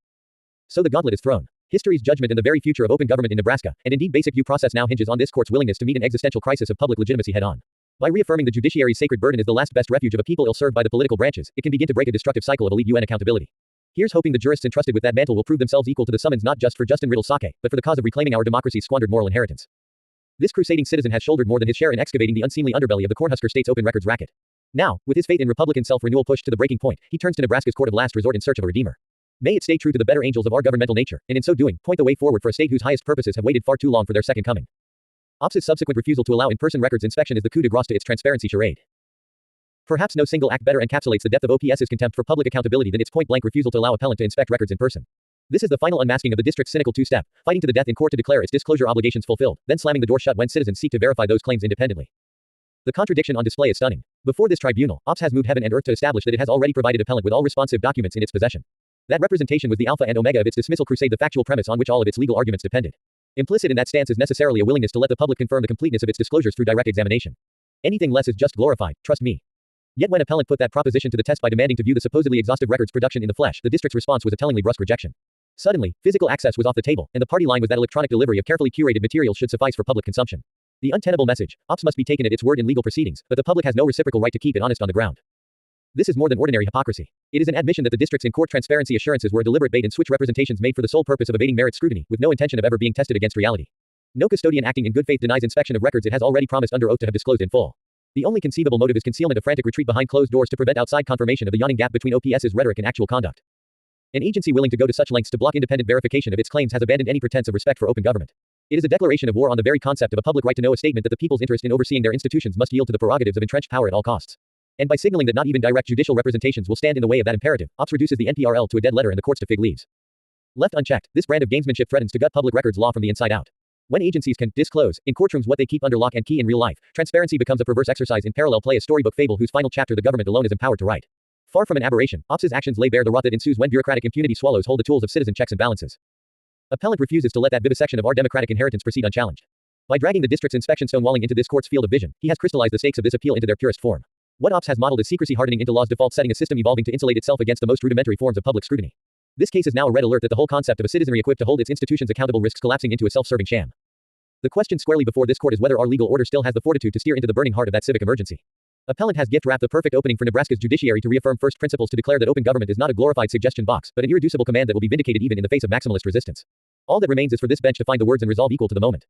So the gauntlet is thrown. History's judgment and the very future of open government in Nebraska, and indeed basic due process, now hinges on this court's willingness to meet an existential crisis of public legitimacy head-on. By reaffirming the judiciary's sacred burden as the last best refuge of a people ill-served by the political branches, it can begin to break a destructive cycle of elite UN accountability. Here's hoping the jurists entrusted with that mantle will prove themselves equal to the summons, not just for Justin Riddle's sake, but for the cause of reclaiming our democracy's squandered moral inheritance. This crusading citizen has shouldered more than his share in excavating the unseemly underbelly of the Cornhusker state's open records racket. Now, with his faith in Republican self-renewal pushed to the breaking point, he turns to Nebraska's court of last resort in search of a redeemer. May it stay true to the better angels of our governmental nature, and in so doing, point the way forward for a state whose highest purposes have waited far too long for their second coming. OPS's subsequent refusal to allow in-person records inspection is the coup de grace to its transparency charade. Perhaps no single act better encapsulates the depth of OPS's contempt for public accountability than its point-blank refusal to allow appellant to inspect records in person. This is the final unmasking of the district's cynical two-step, fighting to the death in court to declare its disclosure obligations fulfilled, then slamming the door shut when citizens seek to verify those claims independently. The contradiction on display is stunning. Before this tribunal, OPS has moved heaven and earth to establish that it has already provided appellant with all responsive documents in its possession. That representation was the alpha and omega of its dismissal crusade, the factual premise on which all of its legal arguments depended. Implicit in that stance is necessarily a willingness to let the public confirm the completeness of its disclosures through direct examination. Anything less is just glorified, trust me. Yet when appellant put that proposition to the test by demanding to view the supposedly exhaustive records production in the flesh, the district's response was a tellingly brusque rejection. Suddenly, physical access was off the table, and the party line was that electronic delivery of carefully curated materials should suffice for public consumption. The untenable message, ops must be taken at its word in legal proceedings, but the public has no reciprocal right to keep it honest on the ground. This is more than ordinary hypocrisy. It is an admission that the district's in-court transparency assurances were a deliberate bait-and-switch representations made for the sole purpose of evading merit scrutiny, with no intention of ever being tested against reality. No custodian acting in good faith denies inspection of records it has already promised under oath to have disclosed in full. The only conceivable motive is concealment, a frantic retreat behind closed doors to prevent outside confirmation of the yawning gap between OPS's rhetoric and actual conduct. An agency willing to go to such lengths to block independent verification of its claims has abandoned any pretense of respect for open government. It is a declaration of war on the very concept of a public right to know, a statement that the people's interest in overseeing their institutions must yield to the prerogatives of entrenched power at all costs. And by signaling that not even direct judicial representations will stand in the way of that imperative, ops reduces the NPRL to a dead letter and the courts to fig leaves. Left unchecked, this brand of gamesmanship threatens to gut public records law from the inside out. When agencies can disclose in courtrooms what they keep under lock and key in real life, transparency becomes a perverse exercise in parallel play, a storybook fable whose final chapter the government alone is empowered to write. Far from an aberration, ops's actions lay bare the rot that ensues when bureaucratic impunity swallows whole the tools of citizen checks and balances. Appellant refuses to let that vivisection of our democratic inheritance proceed unchallenged. By dragging the district's inspection stonewalling into this court's field of vision, he has crystallized the stakes of this appeal into their purest form. What ops has modeled is secrecy hardening into law's default setting, a system evolving to insulate itself against the most rudimentary forms of public scrutiny. This case is now a red alert that the whole concept of a citizenry equipped to hold its institutions accountable risks collapsing into a self-serving sham. The question squarely before this court is whether our legal order still has the fortitude to steer into the burning heart of that civic emergency. Appellant has gift-wrapped the perfect opening for Nebraska's judiciary to reaffirm first principles, to declare that open government is not a glorified suggestion box, but an irreducible command that will be vindicated even in the face of maximalist resistance. All that remains is for this bench to find the words and resolve equal to the moment.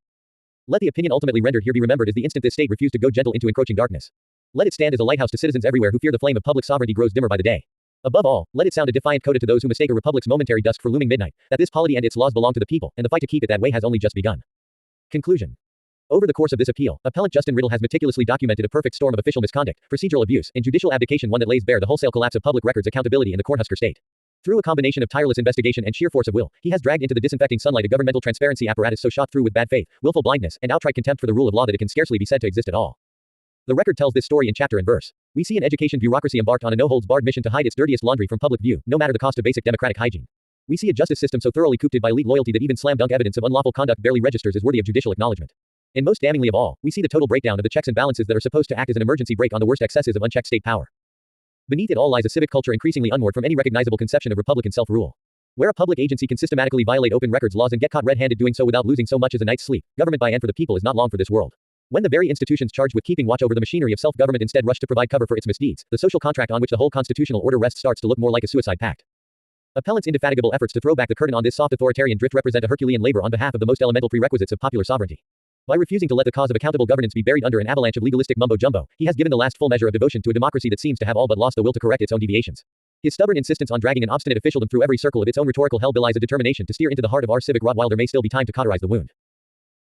Let the opinion ultimately rendered here be remembered as the instant this state refused to go gentle into encroaching darkness. Let it stand as a lighthouse to citizens everywhere who fear the flame of public sovereignty grows dimmer by the day. Above all, let it sound a defiant coda to those who mistake a republic's momentary dusk for looming midnight, that this polity and its laws belong to the people, and the fight to keep it that way has only just begun. Conclusion. Over the course of this appeal, appellant Justin Riddle has meticulously documented a perfect storm of official misconduct, procedural abuse, and judicial abdication, one that lays bare the wholesale collapse of public records accountability in the Cornhusker state. Through a combination of tireless investigation and sheer force of will, he has dragged into the disinfecting sunlight a governmental transparency apparatus so shot through with bad faith, willful blindness, and outright contempt for the rule of law that it can scarcely be said to exist at all. The record tells this story in chapter and verse. We see an education bureaucracy embarked on a no-holds-barred mission to hide its dirtiest laundry from public view, no matter the cost of basic democratic hygiene. We see a justice system so thoroughly coopted by elite loyalty that even slam-dunk evidence of unlawful conduct barely registers as worthy of judicial acknowledgement. And most damningly of all, we see the total breakdown of the checks and balances that are supposed to act as an emergency brake on the worst excesses of unchecked state power. Beneath it all lies a civic culture increasingly unmoored from any recognizable conception of republican self-rule. Where a public agency can systematically violate open records laws and get caught red-handed doing so without losing so much as a night's sleep, government by and for the people is not long for this world. When the very institutions charged with keeping watch over the machinery of self-government instead rush to provide cover for its misdeeds, the social contract on which the whole constitutional order rests starts to look more like a suicide pact. Appellant's indefatigable efforts to throw back the curtain on this soft authoritarian drift represent a Herculean labor on behalf of the most elemental prerequisites of popular sovereignty. By refusing to let the cause of accountable governance be buried under an avalanche of legalistic mumbo-jumbo, he has given the last full measure of devotion to a democracy that seems to have all but lost the will to correct its own deviations. His stubborn insistence on dragging an obstinate officialdom through every circle of its own rhetorical hell belies a determination to steer into the heart of our civic rot while there may still be time to cauterize the wound.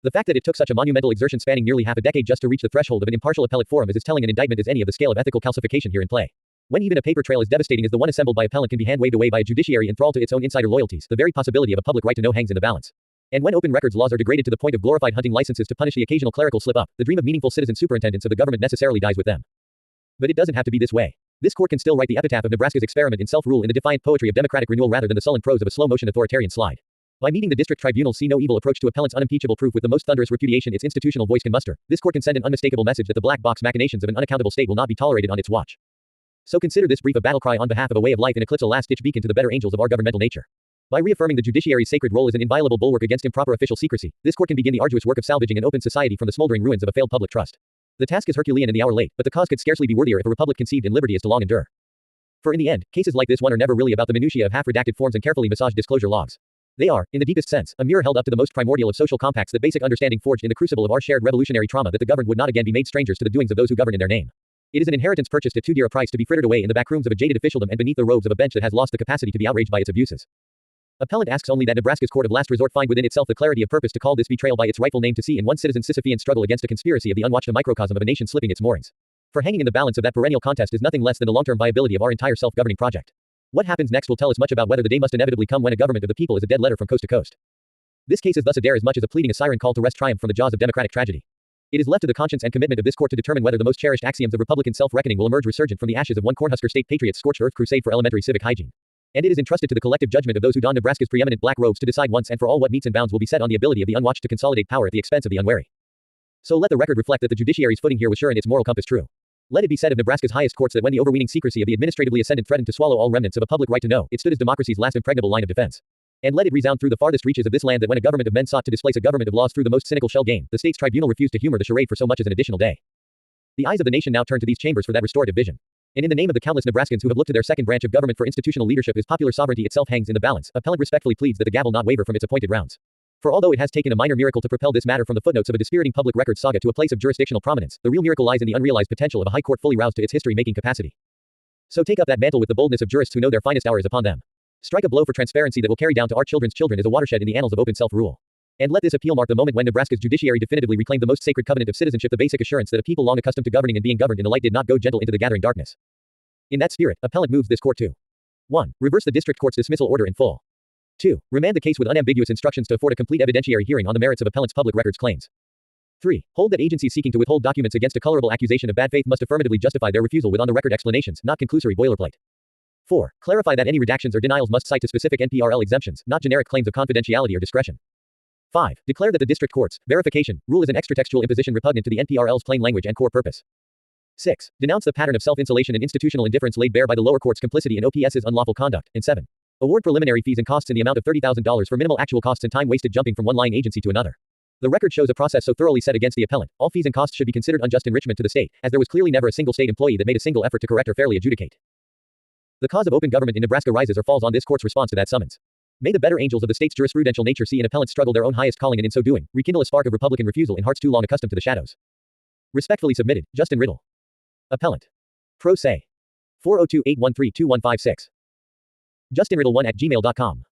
The fact that it took such a monumental exertion spanning nearly half a decade just to reach the threshold of an impartial appellate forum is as telling an indictment as any of the scale of ethical calcification here in play. When even a paper trail as devastating as the one assembled by appellant can be hand-waved away by a judiciary enthralled to its own insider loyalties, the very possibility of a public right to know hangs in the balance. And when open records laws are degraded to the point of glorified hunting licenses to punish the occasional clerical slip-up, the dream of meaningful citizen superintendence of the government necessarily dies with them. But it doesn't have to be this way. This court can still write the epitaph of Nebraska's experiment in self-rule in the defiant poetry of democratic renewal rather than the sullen prose of a slow-motion authoritarian slide. By meeting the district tribunal's see no evil approach to appellant's unimpeachable proof with the most thunderous repudiation its institutional voice can muster, this court can send an unmistakable message that the black box machinations of an unaccountable state will not be tolerated on its watch. So consider this brief a battle cry on behalf of a way of life and eclipse a last-ditch beacon to the better angels of our governmental nature. By reaffirming the judiciary's sacred role as an inviolable bulwark against improper official secrecy, this court can begin the arduous work of salvaging an open society from the smoldering ruins of a failed public trust. The task is Herculean and the hour late, but the cause could scarcely be worthier if a republic conceived in liberty is to long endure. For in the end, cases like this one are never really about the minutiae of half-redacted forms and carefully massaged disclosure logs. They are, in the deepest sense, a mirror held up to the most primordial of social compacts, that basic understanding forged in the crucible of our shared revolutionary trauma that the governed would not again be made strangers to the doings of those who govern in their name. It is an inheritance purchased at too dear a price to be frittered away in the back rooms of a jaded officialdom and beneath the robes of a bench that has lost the capacity to be outraged by its abuses. Appellant asks only that Nebraska's court of last resort find within itself the clarity of purpose to call this betrayal by its rightful name, to see in one citizen's Sisyphean struggle against a conspiracy of the unwatched, a microcosm of a nation slipping its moorings. For hanging in the balance of that perennial contest is nothing less than the long-term viability of our entire self-governing project. What happens next will tell us much about whether the day must inevitably come when a government of the people is a dead letter from coast to coast. This case is thus a dare as much as a pleading, a siren call to wrest triumph from the jaws of democratic tragedy. It is left to the conscience and commitment of this court to determine whether the most cherished axioms of Republican self-reckoning will emerge resurgent from the ashes of one Cornhusker state patriot's scorched earth crusade for elementary civic hygiene. And it is entrusted to the collective judgment of those who don Nebraska's preeminent black robes to decide once and for all what metes and bounds will be set on the ability of the unwatched to consolidate power at the expense of the unwary. So let the record reflect that the judiciary's footing here was sure and its moral compass true. Let it be said of Nebraska's highest courts that when the overweening secrecy of the administratively ascendant threatened to swallow all remnants of a public right to know, it stood as democracy's last impregnable line of defense. And let it resound through the farthest reaches of this land that when a government of men sought to displace a government of laws through the most cynical shell game, the state's tribunal refused to humor the charade for so much as an additional day. The eyes of the nation now turn to these chambers for that restorative vision. And in the name of the countless Nebraskans who have looked to their second branch of government for institutional leadership as popular sovereignty itself hangs in the balance, appellant respectfully pleads that the gavel not waver from its appointed rounds. For although it has taken a minor miracle to propel this matter from the footnotes of a dispiriting public records saga to a place of jurisdictional prominence, the real miracle lies in the unrealized potential of a high court fully roused to its history-making capacity. So take up that mantle with the boldness of jurists who know their finest hour is upon them. Strike a blow for transparency that will carry down to our children's children as a watershed in the annals of open self-rule. And let this appeal mark the moment when Nebraska's judiciary definitively reclaimed the most sacred covenant of citizenship, the basic assurance that a people long accustomed to governing and being governed in the light did not go gentle into the gathering darkness. In that spirit, appellant moves this court to 1. Reverse the district court's dismissal order in full. 2. Remand the case with unambiguous instructions to afford a complete evidentiary hearing on the merits of appellant's public records claims. 3. Hold that agencies seeking to withhold documents against a colorable accusation of bad faith must affirmatively justify their refusal with on-the-record explanations, not conclusory boilerplate. 4. Clarify that any redactions or denials must cite to specific NPRL exemptions, not generic claims of confidentiality or discretion. 5. Declare that the district court's verification rule is an extratextual imposition repugnant to the NPRL's plain language and core purpose. 6. Denounce the pattern of self-insulation and institutional indifference laid bare by the lower court's complicity in OPS's unlawful conduct. And 7. Award preliminary fees and costs in the amount of $30,000 for minimal actual costs and time wasted jumping from one lying agency to another. The record shows a process so thoroughly set against the appellant, all fees and costs should be considered unjust enrichment to the state, as there was clearly never a single state employee that made a single effort to correct or fairly adjudicate. The cause of open government in Nebraska rises or falls on this court's response to that summons. May the better angels of the state's jurisprudential nature see in appellants struggle their own highest calling and in so doing, rekindle a spark of Republican refusal in hearts too long accustomed to the shadows. Respectfully submitted, Justin Riddle. Appellant. Pro se. 402-813-2156. JustinRiddle1@gmail.com.